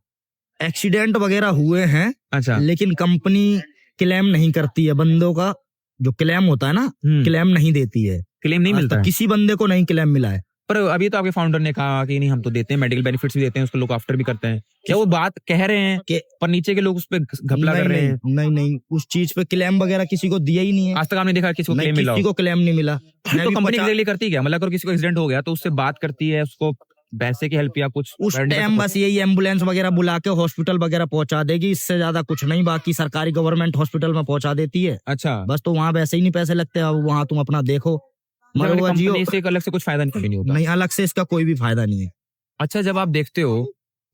एक्सीडेंट वगैरह हुए हैं, अच्छा। लेकिन कंपनी क्लेम नहीं करती है। बंदों का जो क्लेम होता है ना, क्लेम नहीं देती है। क्लेम नहीं आज मिलता तक है? किसी बंदे को नहीं क्लेम मिला है। पर अभी तो आपके फाउंडर ने कहा कि नहीं हम तो देते हैं, मेडिकल बेनिफिट्स भी देते हैं, उसको लोग आफ्टर भी करते हैं। क्या वो बात कह रहे हैं कि- पर नीचे के लोग उस पर घपला कर रहे हैं? नहीं, उस चीज पे क्लेम वगैरह किसी को दिया ही नहीं है। आज तक आपने देखा किसी को नहीं, क्लेम मिला किसी हो? को क्लेम नहीं मिला। मैं तो भी कंपनी 50 के लिए करती क्या? मतलब अगर किसी को एक्सीडेंट हो गया तो उससे बात करती है, उसको पैसे की हेल्प या कुछ उस टाइम बस यही एम्बुलेंस वगैरह बुला के हॉस्पिटल वगैरह पहुंचा देगी, इससे ज्यादा कुछ नहीं। बाकी सरकारी गवर्नमेंट हॉस्पिटल में पहुंचा देती है अच्छा, बस, तो वहाँ वैसे ही नहीं पैसे लगते। अब वहाँ तुम अपना देखो, मरो या जियो। कंपनी से एक अलग से कुछ फायदा नहीं होता? नहीं, अलग से इसका कोई भी फायदा नहीं है। अच्छा, जब आप देखते हो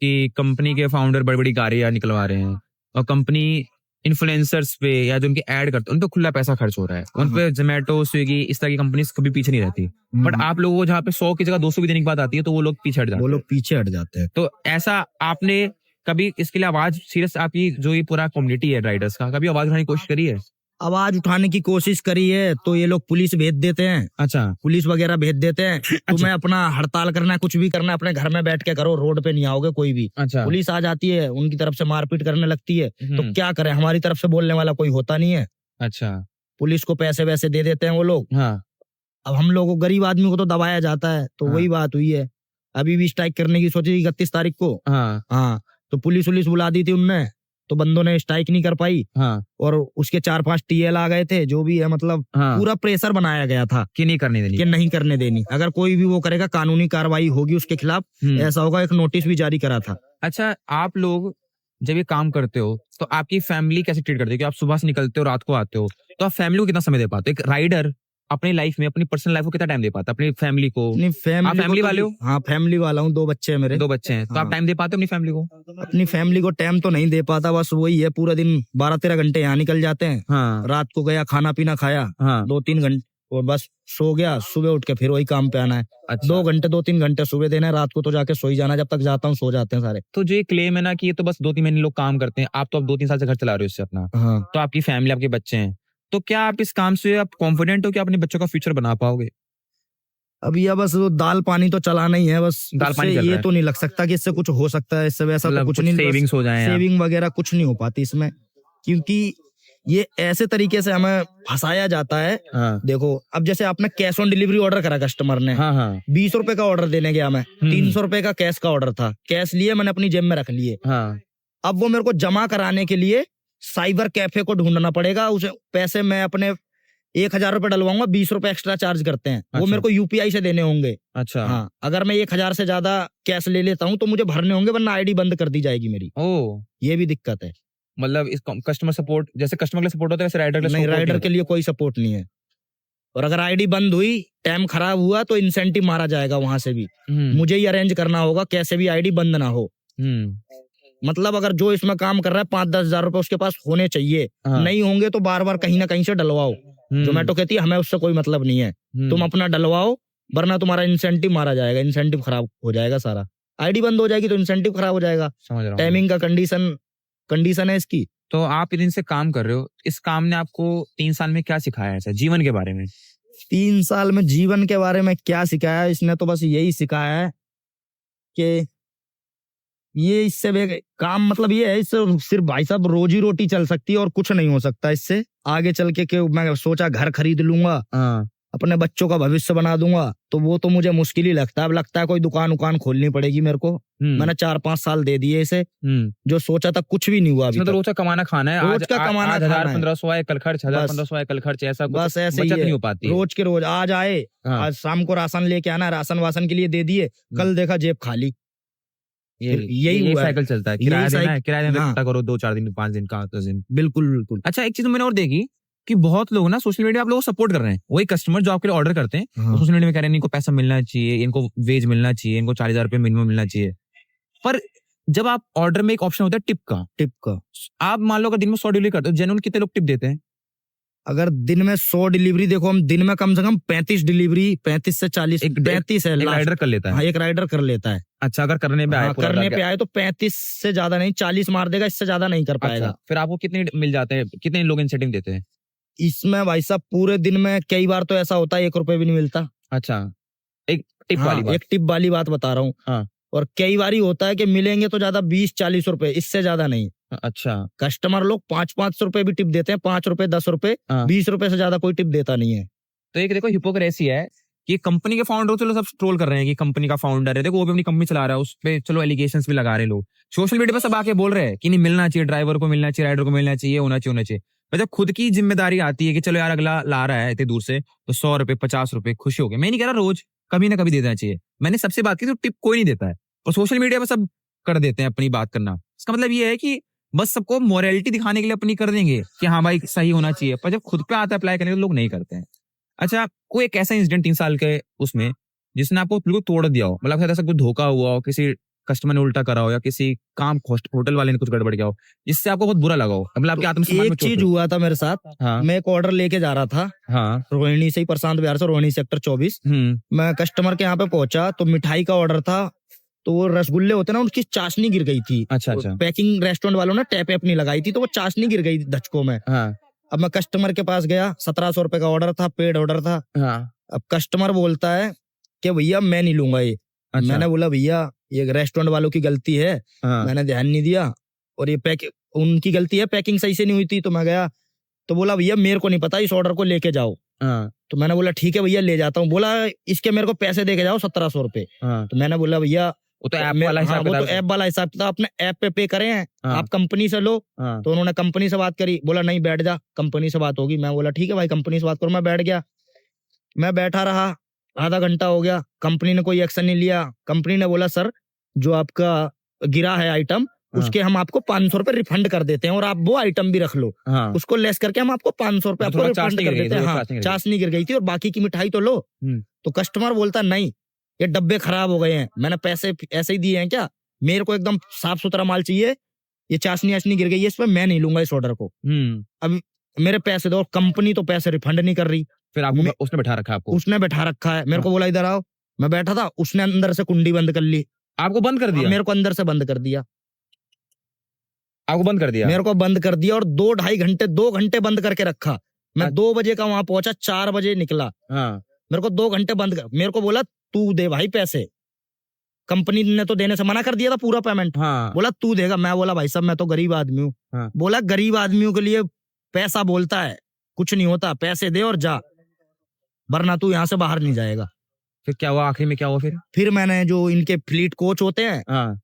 कि कंपनी के फाउंडर बड़ी बड़ी गाड़ियां निकलवा रहे हैं और कंपनी इन्फ्लुएंसर्स पे या जो उनके ऐड करते हैं उन पे खुला पैसा खर्च हो रहा है, उन पे जोमेटो स्विगी इस तरह की कंपनी कभी पीछे नहीं रहती, बट आप लोगों को जहाँ पे 100 की जगह 200 भी देने की बात आती है तो वो लोग पीछे हट जाते वो हैं। लोग पीछे हट जाते हैं। तो ऐसा आपने कभी इसके लिए आवाज सीरियस, आपकी जो ये पूरा कम्युनिटी है राइडर्स का, कभी आवाज उठाने की कोशिश करी है? आवाज उठाने की कोशिश करी है तो ये लोग पुलिस भेज देते हैं, अच्छा पुलिस वगैरह भेज देते हैं। तुम्हें अपना हड़ताल करना है, कुछ भी करना है, अपने घर में बैठ के करो, रोड पे नहीं आओगे कोई भी। अच्छा। पुलिस आ जाती है, उनकी तरफ से मारपीट करने लगती है, तो हम्म, क्या करें, हमारी तरफ से बोलने वाला कोई होता नहीं है। अच्छा पुलिस को पैसे वैसे दे देते हैं वो लोग। हाँ अब हम लोगों गरीब आदमी को तो दबाया जाता है। तो हाँ। वही बात हुई है, अभी भी स्ट्राइक करने की सोची 31 तारीख को। हाँ हाँ, तो पुलिस बुला दी थी उनने, तो बंदों ने स्ट्राइक नहीं कर पाई हाँ और उसके 4-5 टीएल आ गए थे, जो भी है मतलब हाँ पूरा प्रेशर बनाया गया था कि नहीं करने देनी। कि नहीं करने देनी, अगर कोई भी वो करेगा कानूनी कार्रवाई होगी उसके खिलाफ, ऐसा होगा। एक नोटिस भी जारी करा था। अच्छा, आप लोग जब ये काम करते हो तो आपकी फैमिली कैसे ट्रीट करती है? कि आप सुबह से निकलते हो रात को आते हो, तो आप फैमिली को कितना समय दे पाते हो? एक राइडर अपनी लाइफ में, अपनी पर्सनल लाइफ को कितना टाइम दे पाता है अपनी फैमिली को? अपनी फैमिली, आप फैमिली वाले हो? हाँ, फैमिली वाला हूँ, 2 बच्चे हैं मेरे। 2 बच्चे हैं, तो आप हाँ। टाइम दे पाते हो अपनी फैमिली को? अपनी फैमिली को टाइम तो नहीं दे पाता, बस वही है, पूरा दिन 12-13 घंटे यहाँ निकल जाते हैं। हाँ रात को गया, खाना पीना खाया, हाँ 2-3 घंटे और बस सो गया, सुबह उठ के फिर वही काम पे आना है। अच्छा 2 घंटे 2-3 घंटे सुबह देना है, रात को तो जाके सो ही जाना है। जब तक जाता हूँ सो जाते हैं सारे। तो जो ये क्लेम है ना कि ये तो बस 2-3 महीने लोग काम करते हैं, आप तो अब 2-3 साल से घर चला रहे हो इससे अपना, हाँ, तो आपकी फैमिली, आपके बच्चे हैं, तो क्या आप इस काम से आप कॉन्फिडेंट हो कि आप अपने बच्चों का फ्यूचर बना पाओगे? अब यह बस वो दाल पानी तो चलाना ही है बस। दाल पानी उससे चल रहा ये है। तो नहीं लग सकता कि इससे कुछ हो सकता है, इससे वैसा तो मतलब कुछ नहीं। सेविंग्स हो जाए। सेविंग वगैरह कुछ नहीं हो पाती इसमें, क्योंकि ये ऐसे तरीके से हमें फंसाया जाता है। हाँ देखो, अब जैसे आपने कैश ऑन डिलीवरी ऑर्डर करा कस्टमर ने, हाँ हाँ 20 रुपए का ऑर्डर देने गया मैं, 300 रुपए का कैश का ऑर्डर था, कैश लिए मैंने अपनी जेब में रख लिए। हाँ अब वो मेरे को जमा कराने के लिए साइबर कैफे को ढूंढना पड़ेगा। उसे पैसे मैं अपने 1000 रुपए डलवाऊंगा, 20 रुपए एक्स्ट्रा चार्ज करते हैं। वो अच्छा। मेरे को यूपीआई से देने होंगे। अच्छा हाँ, अगर मैं 1000 से ज्यादा कैश ले लेता हूँ तो मुझे भरने होंगे, वरना आईडी बंद कर दी जाएगी मेरी। ओ, ये भी दिक्कत है। मतलब इस कस्टमर सपोर्ट, जैसे कस्टमर के लिए सपोर्ट होता है वैसे राइडर के लिए नहीं, support राइडर नहीं के लिए कोई सपोर्ट नहीं है। और अगर आईडी बंद हुई, टाइम खराब हुआ, तो इंसेंटिव मारा जाएगा वहां से भी। होता। मुझे ही अरेंज करना होगा, कैसे भी आईडी बंद ना हो। हम्म। मतलब अगर जो इसमें काम कर रहा है 5-10 हजार रुपए उसके पास होने चाहिए। हाँ। नहीं होंगे तो बार बार कहीं ना कहीं से डलवाओ। जोमेटो कहती है हमें उससे कोई मतलब नहीं है, तुम अपना डलवाओ, वरना तुम्हारा इंसेंटिव मारा जाएगा, इंसेंटिव खराब हो जाएगा सारा। आईडी बंद हो जाएगी तो इंसेंटिव खराब हो जाएगा। समझ रहा हूँ। टाइमिंग का कंडीशन है इसकी। तो आप इतने दिन से काम कर रहे हो, इस काम ने आपको 3 साल में क्या सिखाया है ऐसा जीवन के बारे में? 3 साल में जीवन के बारे में क्या सिखाया है इसने? तो बस यही सिखाया है कि ये इससे काम, मतलब ये है, इससे सिर्फ भाई साहब रोजी रोटी चल सकती है और कुछ नहीं हो सकता इससे आगे चल के। कि मैं सोचा घर खरीद लूंगा, हाँ अपने बच्चों का भविष्य बना दूंगा, तो वो तो मुझे मुश्किल ही लगता है। अब लगता है कोई दुकान खोलनी पड़ेगी मेरे को। मैंने 4-5 साल दे दिए इसे, जो सोचा था कुछ भी नहीं हुआ अभी इसमें तो तक। रोज का कमाना खाना है। रोज का कमाना खाना है। 1500 आए कल खर्च, 1500 आए कल खर्च, ऐसा बस ऐसे ही बचत है। नहीं हो पाती है। रोज के रोज आज आए, हाँ। आज शाम को राशन लेके आना, राशन वासन के लिए दे दिए, कल देखा जेब खाली। यही हुआ है। साइकिल चलता है। किराया यही देना है, किराया देना हाँ। इकट्ठा करो 2-4 दिन, 5 दिन का, 10 दिन। बिल्कुल बिल्कुल। अच्छा, एक चीज मैंने और देखी कि बहुत लोग ना सोशल मीडिया आप लोगों को सपोर्ट कर रहे हैं। वही कस्टमर जो आपके लिए ऑर्डर करते हैं, हाँ। सोशल मीडिया में कह रहे हैं इनको पैसा मिलना चाहिए, इनको वेज मिलना चाहिए, इनको 40,000 रुपये मिनिमम मिलना चाहिए। पर जब आप ऑर्डर में एक ऑप्शन होता है टिप का, आप मान लो अगर दिन में 100 डिलीवरी करते हो, जेन्युइन कितने लोग टिप देते हैं? अगर दिन में 100 डिलीवरी, देखो हम दिन में कम से कम 35 डिलीवरी, 35 से 40, 35 है एक लास्ट। राइडर कर लेता है। हाँ, एक राइडर कर लेता है। अच्छा, अगर करने पे आए, हाँ, पूरा करने लग पे गया। आए तो 35 से ज्यादा नहीं, 40 मार देगा, इससे ज्यादा नहीं कर पाएगा। अच्छा, फिर आपको कितने मिल जाते हैं, कितने लोग इंसेंटिव देते हैं? इसमें भाई साहब पूरे दिन में कई बार तो ऐसा होता है 1 रुपए भी नहीं मिलता। अच्छा, एक टिप हाँ, वाली बात। एक टिप वाली बात बता रहा हूँ। हाँ। और कई बार होता है कि मिलेंगे तो ज्यादा 20-40 रुपए, इससे ज्यादा नहीं। अच्छा, कस्टमर लोग 500 रुपए भी टिप देते हैं, 5 रुपए, 10 रुपए, हाँ। 20 रुपए से ज्यादा कोई टिप देता नहीं है। तो एक देखो हिपोक्रेसी है कि कंपनी के फाउंडर, चलो सब ट्रोल कर रहे हैं कि कंपनी का फाउंडर है, देखो वो भी अपनी कंपनी चला रहा है, उस पे चलो एलिगेशंस भी लगा रहे हैं लोग। सोशल मीडिया पे सब आके बोल रहे हैं कि नहीं मिलना चाहिए, ड्राइवर को मिलना चाहिए, राइडर को मिलना चाहिए, होना चाहिए। पर जब खुद की जिम्मेदारी आती है कि चलो यार अगला ला रहा है इतने दूर से, तो 100 रुपए, 50 रुपए खुशी हो गए। मैं नहीं कह रहा रोज, कभी ना कभी देना चाहिए। मैंने सबसे बात की तो टिप कोई नहीं देता है, और सोशल मीडिया पर सब कर देते हैं अपनी बात करना। इसका मतलब ये है कि बस सबको मोरालिटी दिखाने के लिए अपनी कर देंगे कि हाँ भाई सही होना चाहिए, पर जब खुद पे आता है अप्लाई करने तो लोग नहीं करते हैं। अच्छा, कोई एक ऐसा इंसिडेंट 3 साल के उसमें जिसने आपको बिल्कुल तोड़ दिया हो, मतलब ऐसा कुछ धोखा हुआ हो, किसी कस्टमर ने उल्टा करा हो, या किसी काम होटल वाले ने कुछ गड़बड़ किया हो, जिससे आपको बहुत बुरा लगा हो, मतलब आपके आत्मसम्मान में एक चोट चीज लगी? हुआ था मेरे साथ। हाँ मैं एक ऑर्डर लेके जा रहा था हाँ। रोहिणी से ही, प्रशांत विहार से, रोहिणी सेक्टर 24। मैं कस्टमर के यहाँ पे पहुंचा तो मिठाई का ऑर्डर था, तो वो रसगुल्ले होते ना, उनकी चाशनी गिर गई थी। अच्छा अच्छा। पैकिंग रेस्टोरेंट वालों ने टैप अपनी लगाई थी, तो वो चाशनी गिर गई धचकों में। हाँ अब मैं कस्टमर के पास गया, 1700 रुपए का ऑर्डर था, पेड ऑर्डर था। हाँ। अब कस्टमर बोलता है कि भैया मैं नहीं लूंगा ये। अच्छा। मैंने बोला भैया ये रेस्टोरेंट वालों की गलती है, हाँ। मैंने ध्यान नहीं दिया, और ये उनकी गलती है, पैकिंग सही से नहीं हुई थी। तो मैं गया तो बोला भैया मेरे को नहीं पता, इस ऑर्डर को लेके जाओ। हाँ। तो मैंने बोला ठीक है भैया ले जाता हूँ। बोला इसके मेरे को पैसे दे के जाओ 1700 रुपए। हाँ। तो मैंने बोला भैया वो तो ऐप वाला हिसाब वो तो किताब है। ऐप वाला हिसाब था, अपने ऐप पे पे करें हैं, हाँ। आप कंपनी से लो। हाँ। तो उन्होंने कंपनी से बात करी, बोला नहीं बैठ जा, कंपनी से बात होगी। मैं बोला ठीक है भाई कंपनी से बात करो। मैं बैठ गया, मैं बैठा रहा, आधा घंटा हो गया, कंपनी ने कोई एक्शन नहीं लिया। कंपनी ने बोला सर जो आपका गिरा है आइटम, उसके हम आपको 500 रुपए रिफंड कर देते हैं, और आप वो आइटम भी रख लो, हाँ। उसको लेस करके हम आपको 500 रुपए आपको थोड़ा रिफंड चाशनी कर गिर गई देते हैं। थी, हाँ, चाशनी गिर गई थी, और बाकी की मिठाई तो लो। तो कस्टमर बोलता नहीं ये डब्बे खराब हो गए हैं, मैंने पैसे ऐसे ही दिए हैं क्या, मेरे को एकदम साफ सुथरा माल चाहिए, ये चाशनी आशनी गिर गई है इसमें, मैं नहीं लूंगा इस ऑर्डर को, अब मेरे पैसे दो। कंपनी तो पैसे रिफंड नहीं कर रही, फिर आपको मैं- उसने बैठा रखा है आपको, उसने बैठा रखा है, मेरे को बोला इधर आओ, मैं बैठा था, उसने अंदर से कुंडी बंद कर ली, आपको बंद कर दिया, मेरे को अंदर से बंद कर दिया, आपको बंद कर दिया। मेरे को बंद कर दिया और 2 घंटे बंद करके रखा। मैं अच्छा। 2 बजे का वहां पहुंचा, 4 बजे निकला, हाँ मेरे को 2 घंटे बंद कर, मेरे को बोला तू दे भाई पैसे, कंपनी ने तो देने से मना कर दिया था पूरा पेमेंट, हाँ बोला तू देगा। मैं बोला भाई साहब मैं तो गरीब आदमी हूँ, हाँ। बोला गरीब आदमियों के लिए पैसा बोलता है, कुछ नहीं होता, पैसे दे और जा, वरना तू यहाँ से बाहर नहीं जाएगा। फिर क्या हुआ, आखिरी में क्या हुआ फिर? फिर मैंने जो इनके फ्लीट कोच होते हैं हाँ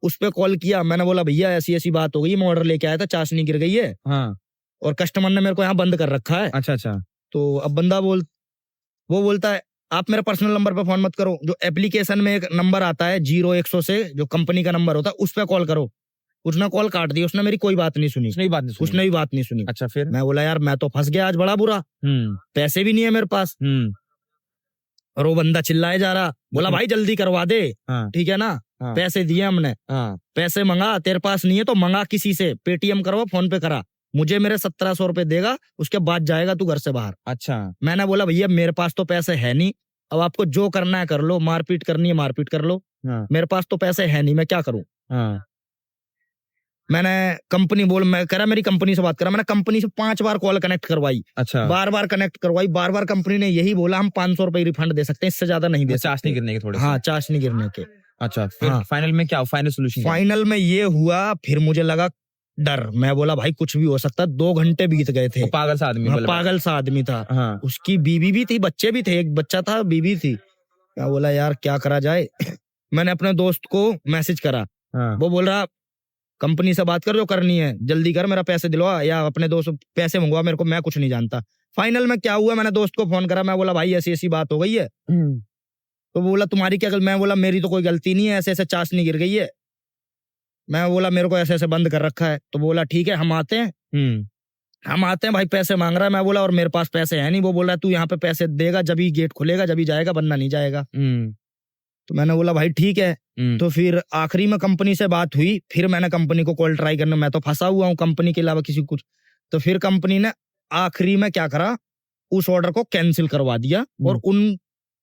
उस पे कॉल किया, मैंने बोला भैया ऐसी ऐसी बात हो गई, मैं ऑर्डर लेके आया था, चाशनी गिर गई है हाँ, और कस्टमर ने मेरे को यहाँ बंद कर रखा है। अच्छा अच्छा, तो अब बंदा वो बोलता है आप मेरे पर्सनल नंबर पे फोन मत करो, जो एप्लीकेशन में एक नंबर आता है 0100 से, जो कंपनी का नंबर होता है, उस पे कॉल करो। उसने कॉल काट दी, उसने मेरी कोई बात नहीं सुनी, उसने भी बात नहीं सुनी। उसने भी बात नहीं सुनी। अच्छा फिर? मैं बोला यार मैं तो फंस गया आज बड़ा बुरा, पैसे भी नहीं है मेरे पास। और वो बंदा चिल्लाए जा रहा, बोला भाई जल्दी करवा दे, हाँ। ठीक है ना, हाँ। पैसे दिए हमने, हाँ पैसे मंगा, तेरे पास नहीं है तो मंगा किसी से, पेटीएम करवा, फोन पे करा, मुझे मेरे 1700 रुपए देगा, उसके बाद जाएगा तू घर से बाहर। अच्छा, मैंने बोला भैया मेरे पास तो पैसे है नहीं, अब आपको जो करना है कर लो, मारपीट करनी है मारपीट कर लो, हाँ मेरे पास तो पैसे है नहीं, मैं क्या करूं। हाँ मैंने कंपनी मैं करा, मेरी कंपनी से बात करा, मैंने कंपनी से 5 बार कॉल कनेक्ट करवाई, अच्छा, बार बार कनेक्ट करवाई, बार बार कंपनी ने यही बोला हम 500 रुपए रिफंड दे सकते हैं, इससे ज्यादा नहीं दे चाश सकते। नहीं गिरने के थोड़े से। हाँ चाशनी गिरने के। अच्छा फिर हाँ। फाइनल में क्या, फाइनल सोल्यूशन? फाइनल में ये हुआ, फिर मुझे लगा डर, मैं बोला भाई कुछ भी हो सकता है, 2 घंटे बीत गए थे। पागल सा आदमी, हाँ, मतलब पागल सा आदमी था, हाँ उसकी बीवी भी थी, बच्चे भी थे, एक बच्चा था, बीवी थी। मैं बोला यार क्या करा जाए। मैंने अपने दोस्त को मैसेज करा, हाँ वो बोल रहा कंपनी से बात कर, जो करनी है जल्दी कर, मेरा पैसे दिलवा, या अपने दोस्त पैसे मंगवा मेरे को, मैं कुछ नहीं जानता। फाइनल में क्या हुआ, मैंने दोस्त को फोन करा, मैं बोला भाई ऐसी ऐसी बात हो गई है, तो बोला तुम्हारी क्या गलती, मैं बोला मेरी तो कोई गलती नहीं है, ऐसे ऐसे चाशनी गिर गई है, मैं बोला मेरे को ऐसे ऐसे बंद कर रखा है। तो बोला ठीक है हम आते हैं भाई, पैसे मांग रहा है। मैं बोला और मेरे पास पैसे है नहीं, वो बोल रहा है तू यहाँ पे पैसे देगा जब ही गेट खुलेगा, जब ही जाएगा, वरना नहीं जाएगा। तो मैंने बोला भाई ठीक है। तो फिर आखिरी में कंपनी से बात हुई, फिर मैंने कंपनी को कॉल ट्राई करना, मैं तो फंसा हुआ हूँ कंपनी के अलावा किसी को कुछ। तो फिर कंपनी ने आखिरी में क्या करा, उस ऑर्डर को कैंसिल करवा दिया और उन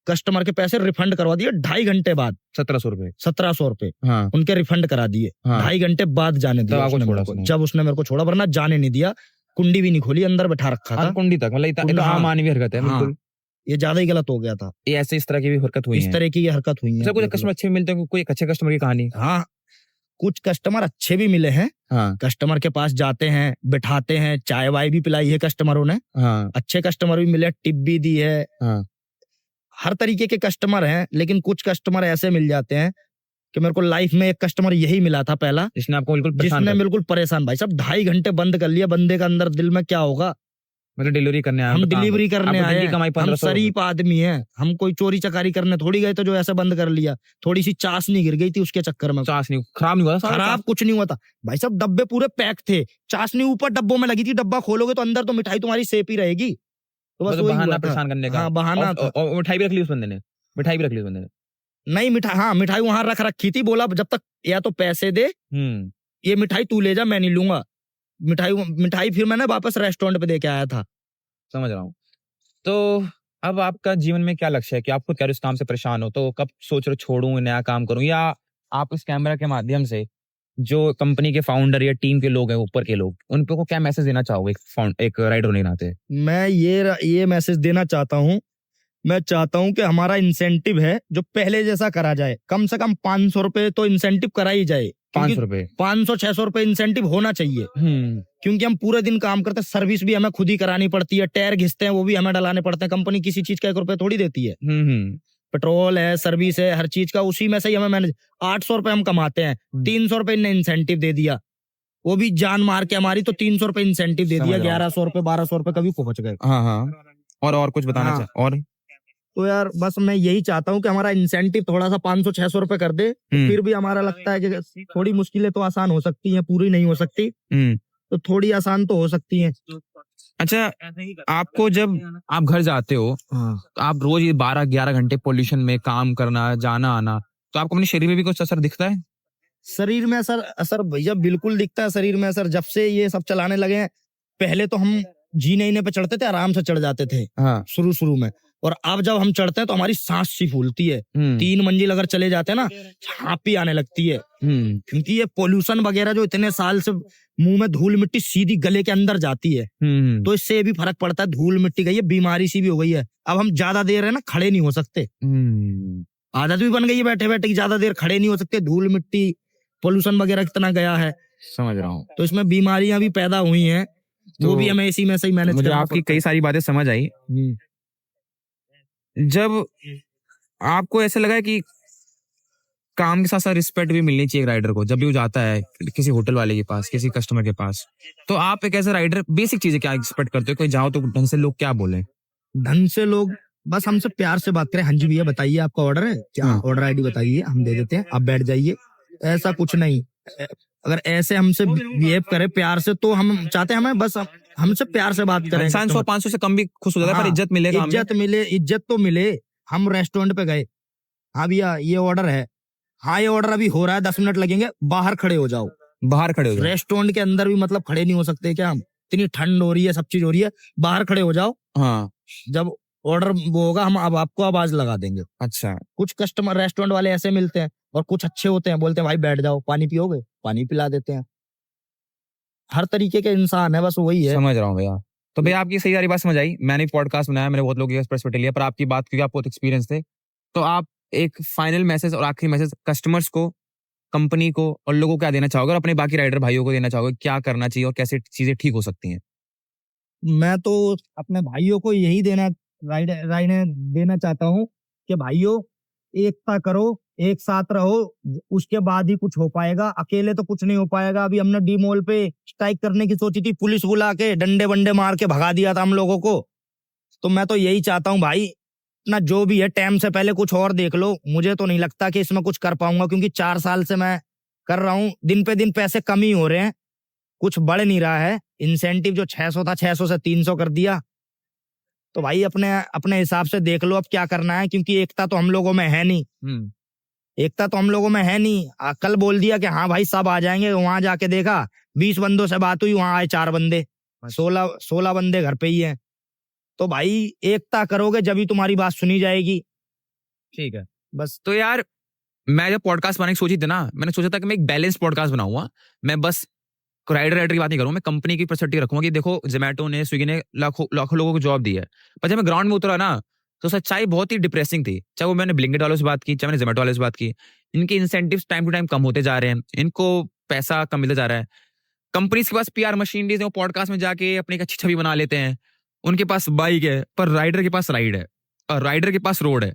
कस्टमर के पैसे रिफंड करवा दिए 2.5 घंटे बाद। 1700 रुपए, 1700 रुपए हाँ उनके रिफंड करा दिए, हाँ। 2.5 घंटे बाद जाने दिया तब आपको उसने छोड़ा मेरे को। उसने? जब उसने मेरे को छोड़ा, वरना जाने नहीं दिया, कुंडी भी नहीं खोली, अंदर बैठा रखा था। कुंडी तक, मतलब ये तो हाँ। आम मानवीय हरकत है, हाँ। बिल्कुल। ये ज्यादा ही गलत हो गया था, ये ऐसे इस तरह की भी हरकत हुई इस है। तरह की ये हरकत हुई अच्छा, कुछ है। कस्टमर अच्छे भी मिलते हैं, कोई अच्छे कस्टमर की कहानी? हाँ कुछ कस्टमर अच्छे भी मिले हैं, हाँ कस्टमर के पास जाते हैं, बिठाते हैं, चाय वाय भी पिलाई है कस्टमरों ने, हाँ अच्छे कस्टमर भी मिले, टिप भी दी है। हाँ। हर तरीके के कस्टमर हैं, लेकिन कुछ कस्टमर ऐसे मिल जाते हैं कि मेरे को लाइफ में एक कस्टमर यही मिला था पहला, जिसने आपको बिल्कुल परेशान जिसने कर- बिल्कुल परेशान, भाई साहब 2.5 घंटे बंद कर लिया, बंदे का अंदर दिल में क्या होगा। मतलब डिलीवरी करने आए, हम बताओ। डिलीवरी करने आपको आए दिन की हैं, कमाई हम 1500 शरीफ आदमी हैं, हम कोई चोरी चकारी करने थोड़ी गए, तो जो ऐसे बंद कर लिया, थोड़ी सी चाशनी गिर गई थी उसके चक्कर में, चाश नहीं, खराब नहीं हुआ था? खराब कुछ नहीं हुआ था भाई साहब, डब्बे पूरे पैक थे, चाशनी ऊपर डब्बों में लगी थी, डब्बा खोलोगे तो अंदर तो मिठाई तुम्हारी सेफ ही रहेगी। तो बस मतलब वही बहाना हुआ था। परेशान करने का। हाँ बहाना और- था। और मिठाई भी रख ली उस बंदे ने, मिठाई भी रख ली उस बंदे ने। नहीं मिठाई, हाँ मिठाई वहां रख रखी थी, बोला जब तक या तो पैसे दे, ये मिठाई तू ले जा, मैं नहीं लूंगा मिठाई। फिर मैंने वापस रेस्टोरेंट पे दे के आया था। समझ रहा हूँ। तो अब आपका जीवन में क्या लक्ष्य है, कि आप खुद क्या इस काम से परेशान हो, तो कब सोच रहे हो छोड़ूं, नया काम करूं, या आप इस कैमरा के माध्यम से जो कंपनी के फाउंडर या टीम के लोग हैं, ऊपर के लोग, उन पे को क्या मैसेज देना चाहोगे एक राइडर होने के नाते? मैं ये मैसेज देना चाहता हूँ, मैं चाहता हूँ कि हमारा इंसेंटिव है जो पहले जैसा करा जाए, कम से कम 500 रुपए तो इंसेंटिव करा ही जाए। 500 रुपए? 500-600 रुपए इंसेंटिव होना चाहिए, क्योंकि हम पूरे दिन काम करते हैं, सर्विस भी हमें खुद ही करानी पड़ती है, टायर घिसते हैं वो भी हमें डलाने पड़ते हैं, कंपनी किसी चीज का 1 रुपए थोड़ी देती है। पेट्रोल है, सर्विस है, हर चीज का उसी में से ही हमें मैनेज। 800 रुपए हम कमाते हैं, 300 रुपए इनने इंसेंटिव दे दिया, वो भी जान मार के हमारी, तो 300 रुपए इंसेंटिव दे समझ दिया, रहा हूँ। 1100 रुपए 1200 रुपए कभी पहुंच गए। हाँ हाँ। और कुछ बताना हाँ। चाह और? तो यार बस मैं यही चाहता हूँ कि हमारा इंसेंटिव थोड़ा सा 500-600 रुपए कर दे, फिर भी हमारा लगता है कि थोड़ी मुश्किलें तो आसान हो सकती हैं, पूरी नहीं हो सकती, तो थोड़ी आसान तो हो सकती हैं। अच्छा, आपको जब आप घर जाते हो, आप रोज ये 12-11 घंटे पोल्यूशन में काम करना, जाना आना, तो आपको अपने शरीर में भी कुछ असर दिखता है? शरीर में असर भैया बिल्कुल दिखता है, शरीर में असर जब से ये सब चलाने लगे हैं। पहले तो हम G9 पे चढ़ते थे, आराम से चढ़ जाते थे हाँ शुरू में। और अब जब हम चढ़ते हैं तो हमारी सांस सी फूलती है। 3 मंजिल अगर चले जाते हैं ना, हाँपी आने लगती है, क्योंकि ये पोल्यूशन वगैरह जो इतने साल से मुंह में धूल मिट्टी सीधी गले के अंदर जाती है, तो इससे भी फर्क पड़ता है। धूल मिट्टी गई है, बीमारी सी भी हो गई है। अब हम ज्यादा देर है ना खड़े नहीं हो सकते, आदत भी बन गई है बैठे बैठे की ज्यादा देर खड़े नहीं हो सकते। धूल मिट्टी पोल्यूशन वगैरह कितना गया है, समझ रहा हूँ। तो इसमें बीमारियां भी पैदा हुई हैं, तो वो भी हमें इसी में से ही मैनेज मुझे करना आपकी पड़ता कई सारी बातें समझ आई। है। जब आपको ऐसा लगा कि काम के साथ साथ रिस्पेक्ट भी मिलनी चाहिए राइडर को, जब भी वो जाता है किसी होटल वाले के पास, किसी कस्टमर के पास, तो आप एक ऐसा राइडर बेसिक चीजें क्या एक्सपेक्ट करते हो? कोई जाओ तो ढंग से लोग क्या बोले? ढंग से लोग बस हमसे प्यार से बात करें। हाँ जी भैया बताइए आपका ऑर्डर है क्या, हाँ। ऑर्डर आईडी बताइए, हम दे देते हैं, आप बैठ जाइए। ऐसा कुछ नहीं। अगर ऐसे हमसे बिहेव करे प्यार से, तो हम चाहते हैं हमें बस हमसे प्यार से बात करें। 500 से कम भी खुश हो जाता है, पर इज्जत मिलेगा हमें। इज्जत मिले, इज्जत तो मिले। हम रेस्टोरेंट पे गए, हाँ भैया ये ऑर्डर है, हाँ ये ऑर्डर अभी हो रहा है, 10 मिनट लगेंगे, बाहर खड़े हो जाओ। बाहर खड़े हो जाओ। रेस्टोरेंट के अंदर भी मतलब खड़े नहीं हो सकते क्या हम? इतनी ठंड हो रही है, सब चीज हो रही है, बाहर खड़े हो जाओ। हाँ जब ऑर्डर वो होगा हम अब आपको आवाज लगा देंगे। अच्छा। कुछ कस्टमर रेस्टोरेंट वाले ऐसे मिलते हैं, और कुछ अच्छे होते हैं, बोलते हैं भाई बैठ जाओ, पानी पियोगे, पानी पिला देते हैं। हर तरीके के इंसान है, बस वही है। समझ रहा हूँ भैया। तो भैया आपकी सही सारी बात समझ आई। मैंने पॉडकास्ट बनाया, मैंने बहुत लोगों की पर्सपेक्टिव लिया, पर आपकी बात क्योंकि आप बहुत एक्सपीरियंस थे, तो आप एक फाइनल मैसेज और आखिरी मैसेज कस्टमर्स को, कंपनी को और लोगों को क्या देना चाहोगे, और अपने बाकी राइडर भाइयों को देना चाहोगे? क्या करना चाहिए और कैसे चीजें ठीक हो सकती हैं? मैं तो अपने भाइयों को यही देना चाहता हूँ कि भाइयों एकता करो, एक साथ रहो, उसके बाद ही कुछ हो पाएगा। अकेले तो कुछ नहीं हो पाएगा। अभी हमने डी मॉल पे स्ट्राइक करने की सोची थी, पुलिस बुला के डंडे वंडे मार के भगा दिया था हम लोगों को। तो मैं तो यही चाहता हूँ भाई, ना जो भी है टाइम से पहले कुछ और देख लो। मुझे तो नहीं लगता कि इसमें कुछ कर पाऊंगा, क्योंकि 4 साल से मैं कर रहा हूँ, दिन पे दिन पैसे कम ही हो रहे हैं, कुछ बढ़ नहीं रहा है। इंसेंटिव जो 600 था, 600 से 300 कर दिया। तो भाई अपने हिसाब से देख लो अब क्या करना है, क्योंकि एकता तो हम लोगों में है नहीं। एकता तो हम लोगों में है नहीं। कल बोल दिया कि हाँ भाई सब आ जाएंगे, वहां जाके देखा 20 बंदों से बात हुई, वहां आए 4 बंदे, 16 बंदे घर पे ही हैं। तो भाई एकता करोगे जब ही तुम्हारी बात सुनी जाएगी। ठीक है। बस तो यार मैं जब पॉडकास्ट बनाने की सोची थी ना, मैंने सोचा था कि मैं एक बैलेंस पॉडकास्ट बनाऊंगा। मैं बस राइडर की बात नहीं करूँ, मैं कंपनी की पर्सपेक्टिव रखूंगा कि देखो जोमेटो ने, स्विगी ने लाखों लोगों को जॉब दी है, पर जब मैं ग्राउंड में उतरा ना, तो सच्चाई बहुत ही डिप्रेसिंग थी। चाहे वो मैंने ब्लिंकिट वालों से बात की, चाहे मैंने जोमेटो वालों से बात की, इनके इंसेंटिव्स टाइम टू टाइम कम होते जा रहे हैं, इनको पैसा कम मिलता जा रहा है। कंपनीज के पास पीआर मशीनरीज है, वो पॉडकास्ट में जाके अपनी एक अच्छी छवि बना लेते हैं। उनके पास बाइक है, पर राइडर के पास राइड है, और राइडर के पास रोड है,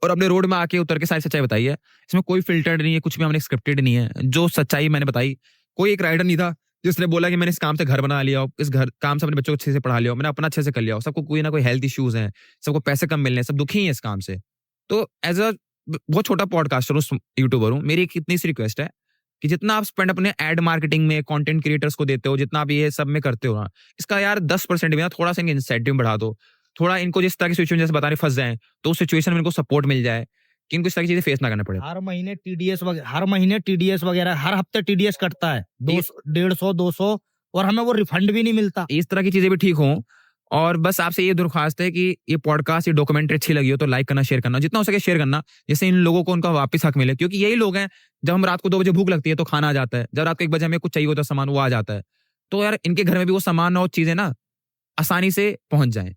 और अपने रोड में आके उतर के सारी सच्चाई बताई है। इसमें कोई फिल्टर्ड नहीं है, कुछ भी हमने स्क्रिप्टेड नहीं है। जो सच्चाई मैंने बताई, कोई एक राइडर नहीं था जिसने बोला कि मैंने इस काम से घर बना लिया, इस घर काम से अपने बच्चों को अच्छे से पढ़ा लिया, मैंने अपना अच्छे से कर लिया। सबको कोई ना कोई हेल्थ इश्यूज हैं, सबको पैसे कम मिलने हैं, सब दुखी हैं इस काम से। तो एज अ बहुत छोटा पॉडकास्टर हूँ, यूट्यूबर हूँ, मेरी एक इतनी सी रिक्वेस्ट है कि जितना आप स्पेंड अपने एड मार्केटिंग में, कंटेंट क्रिएटर्स को देते हो, जितना आप ये सब में करते हो ना, इसका यार 10% भी ना थोड़ा सा इंसेंटिव बढ़ा दो। थोड़ा इनको जिस तरह की सिचुएशन जैसे बताने फंस जाए, तो उस सिचुएशन में इनको सपोर्ट मिल जाए कि इनको इस तरह की चीजें फेस ना करना पड़े। हर महीने टीडीएस वगैरह हर हफ्ते टीडीएस कटता है 150, 200, और हमें वो रिफंड भी नहीं मिलता। इस तरह की चीजें भी ठीक हों। और बस आपसे ये दरख्वास्त है कि ये पॉडकास्ट, ये डॉक्यूमेंट्री अच्छी लगी हो तो लाइक करना, शेयर करना, जितना हो सके शेयर करना, जिससे इन लोगों को उनका वापस हक मिले। क्योंकि यही लोग हैं, जब हम रात को 2 बजे भूख लगती है तो खाना आ जाता है, जब रात को 1 बजे हमें कुछ चाहिए होता है सामान, वो आ जाता है। तो यार इनके घर में भी वो सामान और चीजें ना आसानी से पहुंच जाएं।